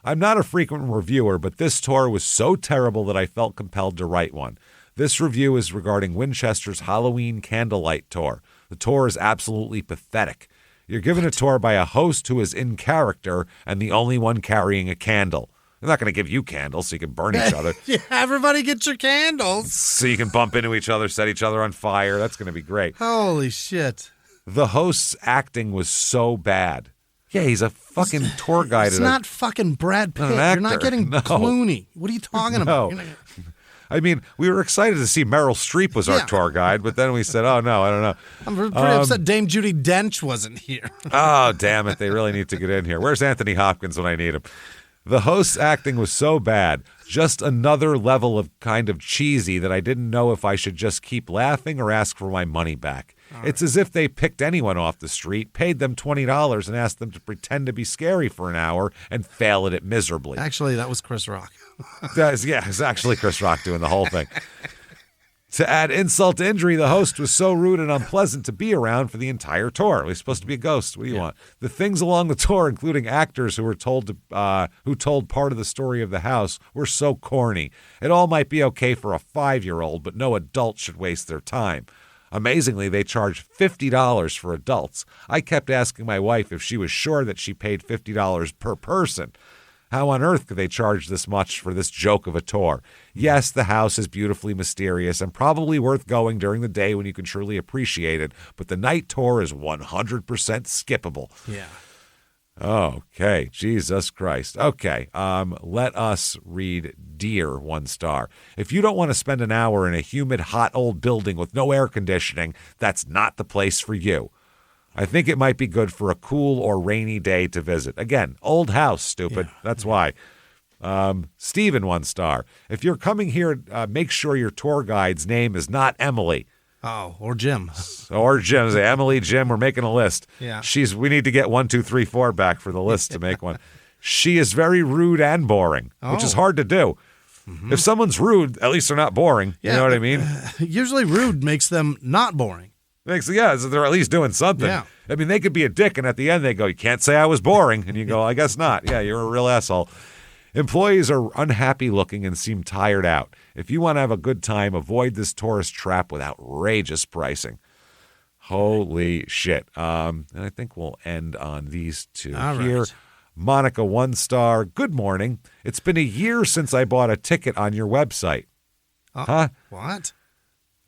I'm not a frequent reviewer, but this tour was so terrible that I felt compelled to write one. This review is regarding Winchester's Halloween Candlelight Tour. The tour is absolutely pathetic. You're given a tour by a host who is in character and the only one carrying a candle. They're not going to give you candles so you can burn each other. Yeah, everybody get your candles. So you can bump into each other, set each other on fire. That's going to be great. Holy shit. The host's acting was so bad. Yeah, he's a fucking tour guide. It's not fucking Brad Pitt. an You're not actor. getting No. Clooney. What are you talking about? You're not- I mean, we were excited to see Meryl Streep was our Yeah. tour guide, but then we said, oh, no, I don't know. I'm pretty upset Dame Judi Dench wasn't here. Oh, damn it. They really need to get in here. Where's Anthony Hopkins when I need him? The host's acting was so bad, just another level of kind of cheesy that I didn't know if I should just keep laughing or ask for my money back. It's as if they picked anyone off the street, paid them $20, and asked them to pretend to be scary for an hour and fail at it miserably. Actually, that was Chris Rock. It's actually Chris Rock doing the whole thing. To add insult to injury, the host was so rude and unpleasant to be around for the entire tour. He's supposed to be a ghost. What do you want? The things along the tour, including actors who told part of the story of the house, were so corny. It all might be okay for a 5-year-old, but no adult should waste their time. Amazingly, they charge $50 for adults. I kept asking my wife if she was sure that she paid $50 per person. How on earth could they charge this much for this joke of a tour? Yes, the house is beautifully mysterious and probably worth going during the day when you can truly appreciate it, but the night tour is 100% skippable. Yeah. Okay, Jesus Christ. Okay, let us read Dear 1 star. If you don't want to spend an hour in a humid, hot old building with no air conditioning, that's not the place for you. I think it might be good for a cool or rainy day to visit. Again, old house, stupid. That's why. Steven 1 star. If you're coming here, make sure your tour guide's name is not Emily. Oh, or Jim. Or Jim. Say, Emily, Jim, we're making a list. Yeah. We need to get 1, 2, 3, 4 back for the list to make one. She is very rude and boring, which is hard to do. Mm-hmm. If someone's rude, at least they're not boring. Yeah, you know what I mean? Usually rude makes them not boring. So they're at least doing something. Yeah. I mean, they could be a dick, and at the end they go, you can't say I was boring. And you go, I guess not. Yeah, you're a real asshole. Employees are unhappy looking and seem tired out. If you want to have a good time, avoid this tourist trap with outrageous pricing. Holy shit. And I think we'll end on these two All here. right. Monica 1 star. Good morning. It's been a year since I bought a ticket on your website. Huh? What?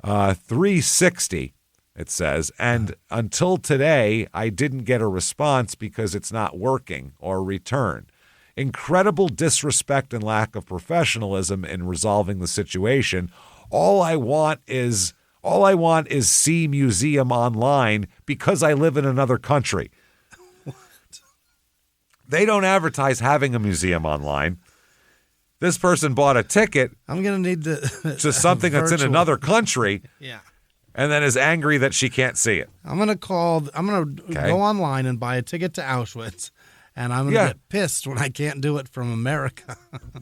$360, it says. And until today, I didn't get a response because it's not working or return. Incredible disrespect and lack of professionalism in resolving the situation. All I want is see museum online because I live in another country. They don't advertise having a museum online. This person bought a ticket I'm going to need to something that's in another country. Yeah. And then is angry that she can't see it. I'm going to go online and buy a ticket to Auschwitz, and I'm going to get pissed when I can't do it from America.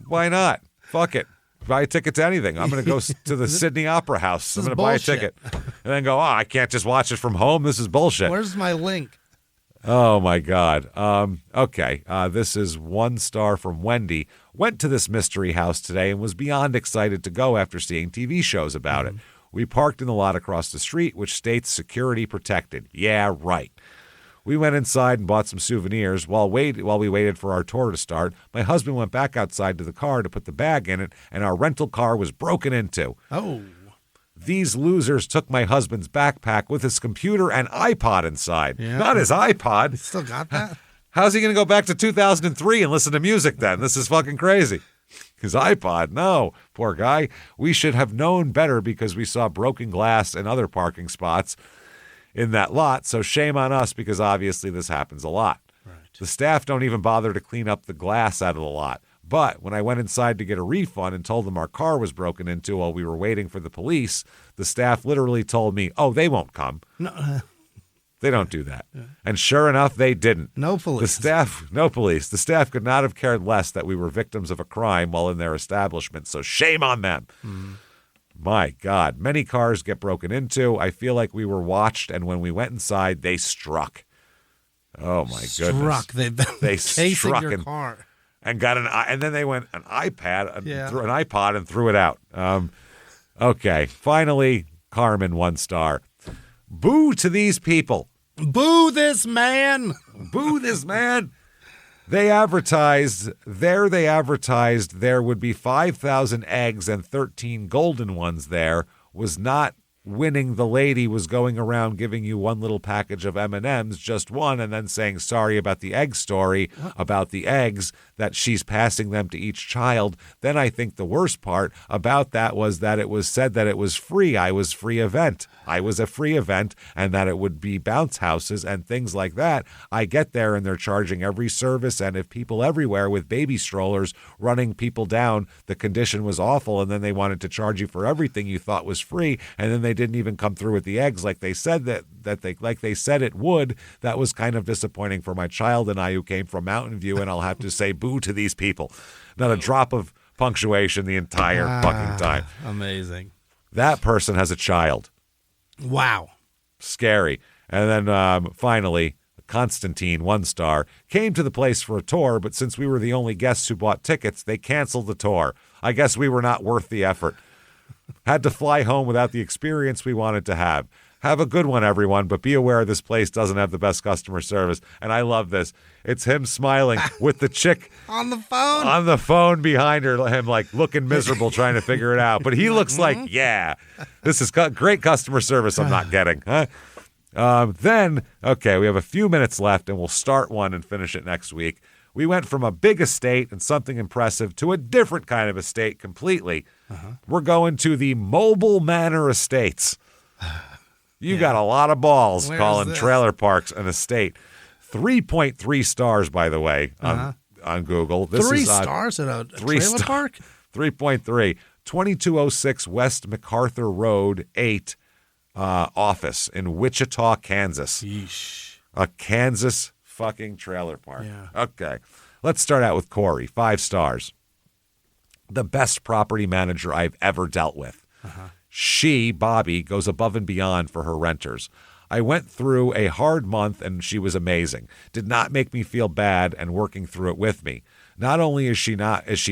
Why not? Fuck it. Buy a ticket to anything. I'm going to go to the Sydney Opera House. I'm going to buy a ticket. And then go, I can't just watch it from home. This is bullshit. Where's my link? Oh, my God. Okay. This is 1 star from Wendy. Went to this mystery house today and was beyond excited to go after seeing TV shows about it. We parked in the lot across the street, which states security protected. Yeah, right. We went inside and bought some souvenirs. While we waited for our tour to start, my husband went back outside to the car to put the bag in it, and our rental car was broken into. Oh. These losers took my husband's backpack with his computer and iPod inside. Yeah. Not his iPod. He still got that? How's he going to go back to 2003 and listen to music then? This is fucking crazy. His iPod, no, poor guy. We should have known better because we saw broken glass in other parking spots in that lot, so shame on us because obviously this happens a lot. Right. The staff don't even bother to clean up the glass out of the lot. But when I went inside to get a refund and told them our car was broken into while we were waiting for the police, the staff literally told me, they won't come. No. They don't do that. Yeah. And sure enough, they didn't. No police. No police. The staff could not have cared less that we were victims of a crime while in their establishment, so shame on them. My God. Many cars get broken into. I feel like we were watched, and when we went inside, they struck. Oh, my goodness. They struck your car. And got and then they went an iPad, threw an iPod and threw it out. Okay. Finally, Carmen, 1 star. Boo to these people. Boo this man. Boo this man. They advertised there would be 5,000 eggs and 13 golden ones there. Was not winning. The lady was going around giving you one little package of M&Ms, just one, and then saying sorry about the egg story, about the eggs, that she's passing them to each child. Then I think the worst part about that was that it was said that it was free. I was a free event, and that it would be bounce houses and things like that. I get there and they're charging every service, and if people everywhere with baby strollers running people down, the condition was awful, and then they wanted to charge you for everything you thought was free, and then they didn't even come through with the eggs like they said they said it would. That was kind of disappointing for my child and I, who came from Mountain View, and I'll have to say boo to these people. Not a drop of punctuation the entire fucking time. Amazing. That person has a child. Wow. Scary. And then finally, Constantine, 1 star, came to the place for a tour, but since we were the only guests who bought tickets, they canceled the tour. I guess we were not worth the effort. Had to fly home without the experience we wanted to have. Have a good one, everyone, but be aware this place doesn't have the best customer service. And I love this. It's him smiling with the chick on the phone behind him, like looking miserable, trying to figure it out. But he looks like, this is great customer service I'm not getting. Huh? Then, we have a few minutes left, and we'll start one and finish it next week. We went from a big estate and something impressive to a different kind of estate completely. We're going to the Mobile Manor Estates. You got a lot of balls calling trailer parks an estate. 3.3 stars, by the way, on Google. This 3 is, stars at a trailer park? 3.3. 2206 West MacArthur Road 8 office in Wichita, Kansas. Yeesh. A Kansas fucking trailer park. Yeah. Okay. Let's start out with Corey, 5 stars. The best property manager I've ever dealt with. She, Bobby, goes above and beyond for her renters. I went through a hard month and she was amazing. Did not make me feel bad and working through it with me. Not only is she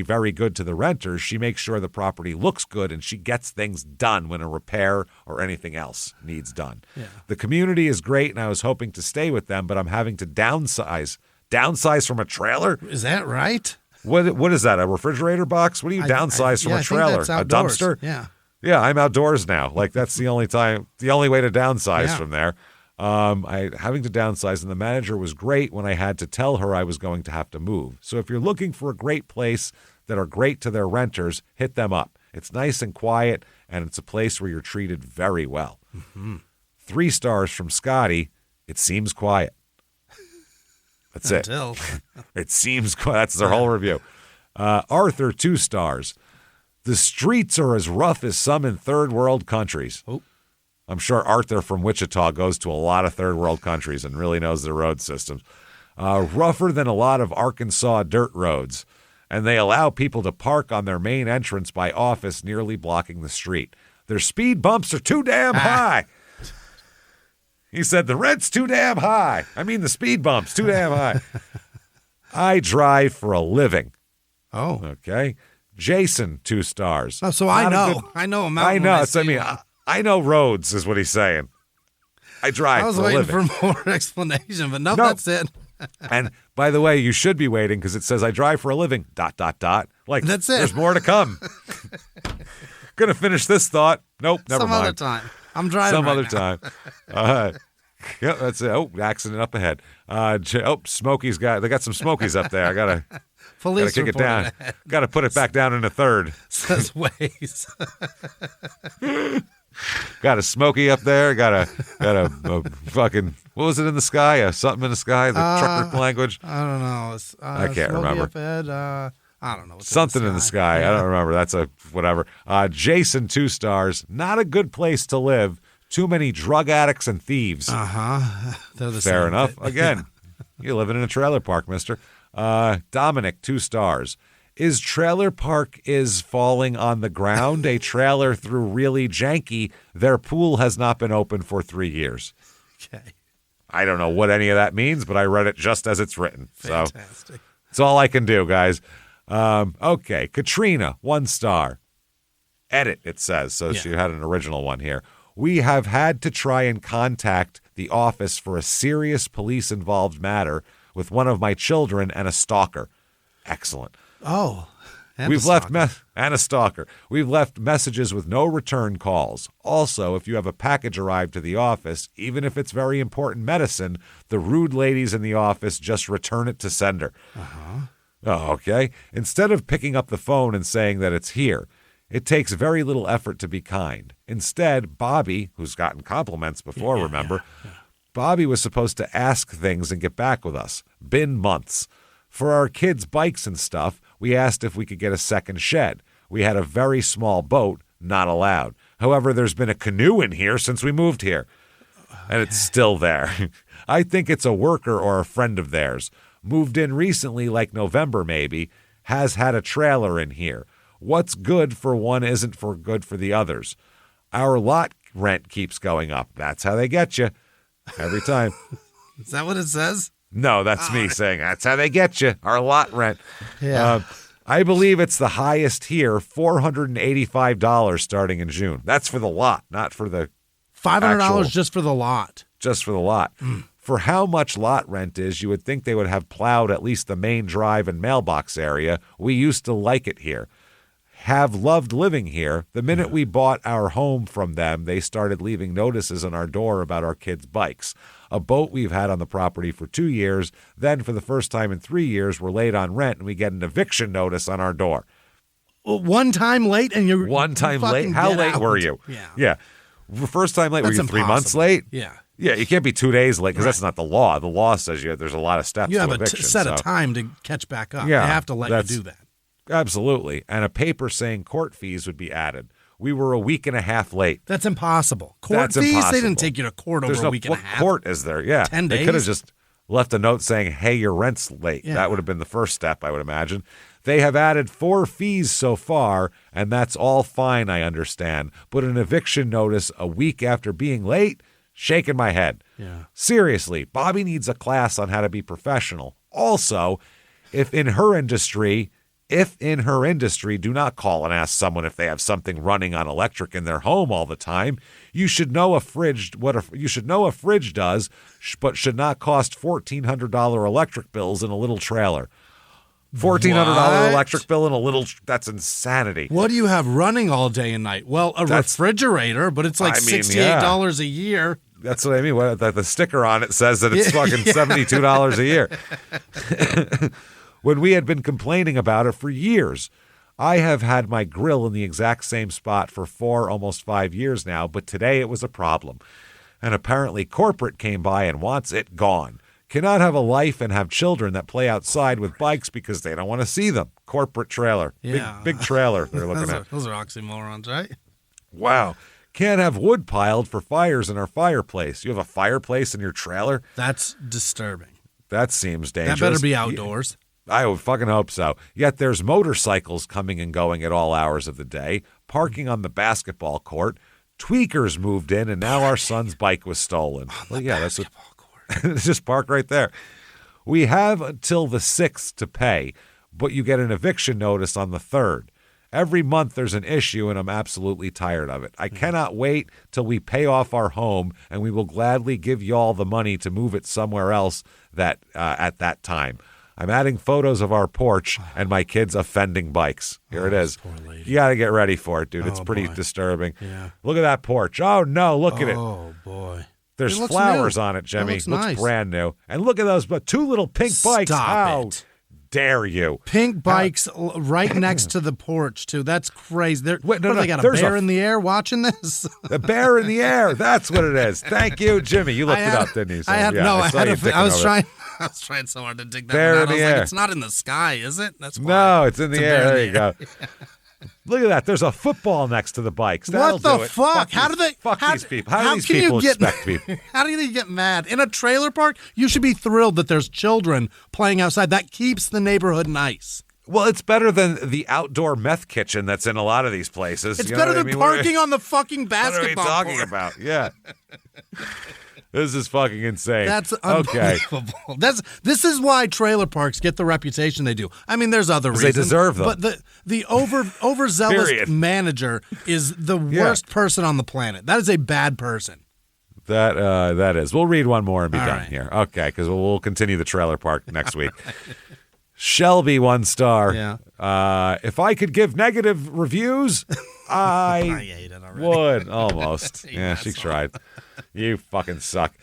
very good to the renters, she makes sure the property looks good and she gets things done when a repair or anything else needs done. Yeah. The community is great and I was hoping to stay with them, but I'm having to downsize. Downsize from a trailer? Is that right? What is that, a refrigerator box? What do you downsize from a trailer? A dumpster? Yeah. Yeah, I'm outdoors now. Like, that's the only way to downsize from there. Having to downsize, and the manager was great when I had to tell her I was going to have to move. So if you're looking for a great place that are great to their renters, hit them up. It's nice and quiet, and it's a place where you're treated very well. 3 stars from Scotty. It seems quiet. That's it. It seems that's their whole review. Arthur, 2 stars. The streets are as rough as some in third world countries. Oh. I'm sure Arthur from Wichita goes to a lot of third world countries and really knows their road systems. Rougher than a lot of Arkansas dirt roads. And they allow people to park on their main entrance by office, nearly blocking the street. Their speed bumps are too damn high. He said the rent's too damn high. I mean the speed bumps too damn high. I drive for a living. Oh. Okay. Jason, 2 stars. Oh, so I know. I know a mountain. I know. I know roads is what he's saying. I drive for a living. I was waiting for more explanation, but no, that's it. And by the way, you should be waiting because it says I drive for a living, ... Like, that's it. There's more to come. Gonna finish this thought. Nope, never mind. Some other time. I'm driving Some right other now. time. Yep, that's it. Oh, accident up ahead. Smokey's they got some Smokies up there. I gotta kick it down. Gotta put it back down in a third. Says ways. Got a Smokey up there. Got a fucking, what was it in the sky? Something in the sky. The trucker language. I don't know. I can't remember. Up ahead, I don't know. Something in the sky. Yeah. I don't remember. That's a whatever. Jason, 2 stars. Not a good place to live. Too many drug addicts and thieves. Fair enough. Again, you're living in a trailer park, mister. Dominic, 2 stars. Is trailer park is falling on the ground? A trailer through really janky. Their pool has not been open for 3 years. Okay. I don't know what any of that means, but I read it just as it's written. Fantastic. So that's all I can do, guys. Okay. Katrina, 1 star. Edit, it says. So she had an original one here. We have had to try and contact the office for a serious police-involved matter with one of my children and a stalker. Excellent. Oh, and a stalker. We've left messages with no return calls. Also, if you have a package arrive to the office, even if it's very important medicine, the rude ladies in the office just return it to sender. Oh, okay. Instead of picking up the phone and saying that it's here, it takes very little effort to be kind. Instead, Bobby, who's gotten compliments before, remember, Bobby was supposed to ask things and get back with us. Been months. For our kids' bikes and stuff, we asked if we could get a second shed. We had a very small boat, not allowed. However, there's been a canoe in here since we moved here. And it's still there. I think it's a worker or a friend of theirs. Moved in recently, like November maybe, has had a trailer in here. What's good for one isn't good for the others. Our lot rent keeps going up. That's how they get you. Every time. Is that what it says? No, that's me saying that's how they get you. Our lot rent. Yeah. I believe it's the highest here, $485 starting in June. That's for the lot, not for the $500 just for the lot. Just for the lot. For how much lot rent is, you would think they would have plowed at least the main drive and mailbox area. We used to like it here. Have loved living here. The minute we bought our home from them, they started leaving notices on our door about our kids' bikes. A boat we've had on the property for 2 years. Then, for the first time in 3 years, we're late on rent and we get an eviction notice on our door. One time late and you're one time late? How late were you? Yeah. First time late, were you 3 months late? Yeah. Yeah, you can't be 2 days late because that's not the law. The law says there's a lot of steps to eviction. You have a set of time to catch back up. Yeah, they have to let you do that. Absolutely. And a paper saying court fees would be added. We were a week and a half late. That's impossible. Court fees? Impossible. They didn't take you to court over a week and a half. What court is there? Yeah. 10 days? They could have just left a note saying, hey, your rent's late. Yeah. That would have been the first step, I would imagine. They have added 4 fees so far, and that's all fine, I understand. But an eviction notice a week after being late? Shaking my head. Yeah. Seriously, Bobby needs a class on how to be professional. Also, if in her industry, do not call and ask someone if they have something running on electric in their home all the time. You should know a fridge does, but should not cost $1,400 electric bills in a little trailer. $1,400 electric bill in a little, that's insanity. What do you have running all day and night? Well, refrigerator, but it's like $68 a year. That's what I mean. The sticker on it says that it's fucking $72 a year. When we had been complaining about it for years. I have had my grill in the exact same spot for almost 5 years now, but today it was a problem. And apparently corporate came by and wants it gone. Cannot have a life and have children that play outside with bikes because they don't want to see them. Corporate trailer. Yeah. Big trailer they're looking at. Those are oxymorons, right? Wow. Can't have wood piled for fires in our fireplace. You have a fireplace in your trailer? That's disturbing. That seems dangerous. That better be outdoors. I would fucking hope so. Yet there's motorcycles coming and going at all hours of the day, parking on the basketball court. Tweakers moved in, and now our son's bike was stolen. Well, yeah, that's what. Just park right there. We have until the 6th to pay, but you get an eviction notice on the 3rd. Every month there's an issue, and I'm absolutely tired of it. I cannot wait till we pay off our home, and we will gladly give y'all the money to move it somewhere else at that time. I'm adding photos of our porch and my kids offending bikes. Here it is. Poor lady. You got to get ready for it, dude. It's pretty disturbing. Yeah. Look at that porch. Oh, no, look at it. Oh, boy. There's It looks flowers new. on it, Jimmy. It looks nice. brand new. And look at those 2 little pink bikes. Stop How it. dare you? Pink bikes right next to the porch, too. That's crazy. They got a there's bear in the air watching this? The bear in the air. That's what it is. Thank you, Jimmy. You looked it up, didn't you? So, I was trying so hard to dig that Bear one out. in the I was like, air. it's not in the sky, is it? That's why. No, it's in the air. There you go. Yeah. Look at that. There's a football next to the bikes. That'll What the do it. fuck? How do they? Fuck how, these people. How do these can people you get, expect people? How do you get mad? In a trailer park, you should be thrilled that there's children playing outside. That keeps the neighborhood nice. Well, it's better than the outdoor meth kitchen that's in a lot of these places. It's You know better what I than mean? parking on the fucking What are we basketball talking court. about? Yeah. This is fucking insane. That's okay. unbelievable. This is why trailer parks get the reputation they do. I mean, there's other reasons. They deserve them. But the overzealous Period. manager is the worst person on the planet. That is a bad person. That is. We'll read one more and be All done right. here. Okay, because we'll continue the trailer park next week. Shelby, 1 star. Yeah. If I could give negative reviews, I hate it already. would. Almost. Yeah, she tried. You fucking suck.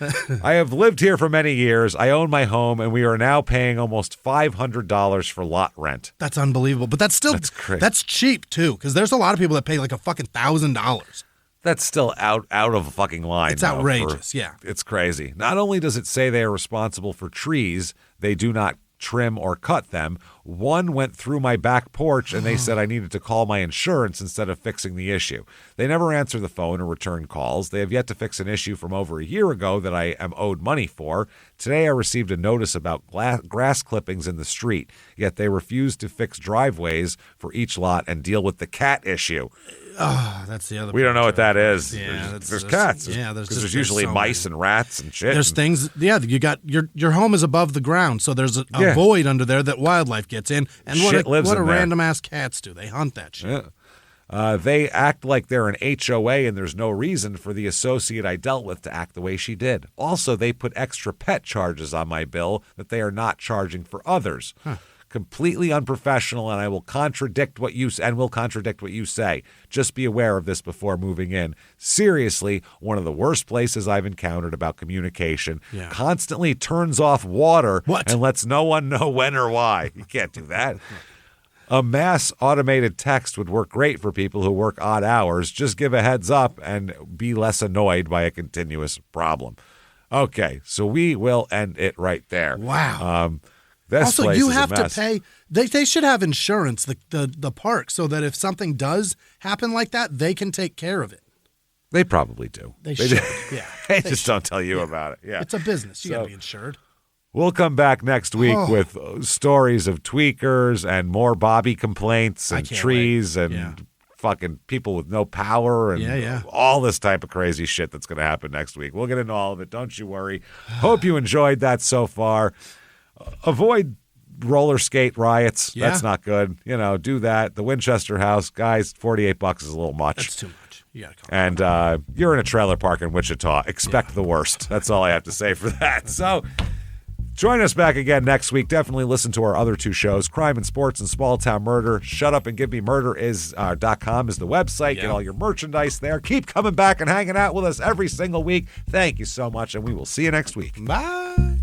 I have lived here for many years. I own my home, and we are now paying almost $500 for lot rent. That's unbelievable. But that's crazy. That's cheap, too, because there's a lot of people that pay like a fucking $1,000. That's still out of a fucking line. It's outrageous, yeah. It's crazy. Not only does it say they are responsible for trees, they do not trim or cut them. One went through my back porch and they said I needed to call my insurance instead of fixing the issue. They never answer the phone or return calls. They have yet to fix an issue from over a year ago that I am owed money for. Today I received a notice about grass clippings in the street, yet they refuse to fix driveways for each lot and deal with the cat issue. Oh, that's the other. We don't know what that is. Yeah, there's cats. Yeah, there's usually so mice and rats and shit. There's things. Yeah, you got your home is above the ground, so there's a void under there that wildlife gets in. And Shit lives what in there. random ass cats do? They hunt that shit. Yeah. They act like they're an HOA, and there's no reason for the associate I dealt with to act the way she did. Also, they put extra pet charges on my bill that they are not charging for others. Completely unprofessional, and I will contradict what you say. Just be aware of this before moving in. Seriously, one of the worst places I've encountered about communication. Yeah. Constantly turns off water What? and lets no one know when or why. You can't do that. A mass automated text would work great for people who work odd hours. Just give a heads up and be less annoyed by a continuous problem. Okay, so we will end it right there. Wow. This Also, place you is a have to mess. pay. They should have insurance, the park, so that if something does happen like that, they can take care of it. They probably do. They should. Yeah. They just don't tell you about it. Yeah. It's a business. You got So- to be insured. We'll come back next week Oh. with stories of tweakers and more Bobby complaints I and can't trees wait. and Yeah. fucking people with no power and Yeah. all this type of crazy shit that's going to happen next week. We'll get into all of it. Don't you worry. Hope you enjoyed that so far. Avoid roller skate riots. Yeah. That's not good. Do that. The Winchester House, guys, $48 is a little much. That's too much. You got to call. And you're in a trailer park in Wichita. Expect the worst. That's all I have to say for that. So join us back again next week. Definitely listen to our other 2 shows, Crime and Sports and Small Town Murder. Shut Up and Give Me Murder .com is the website. Get all your merchandise there. Keep coming back and hanging out with us every single week. Thank you so much, and we will see you next week. Bye.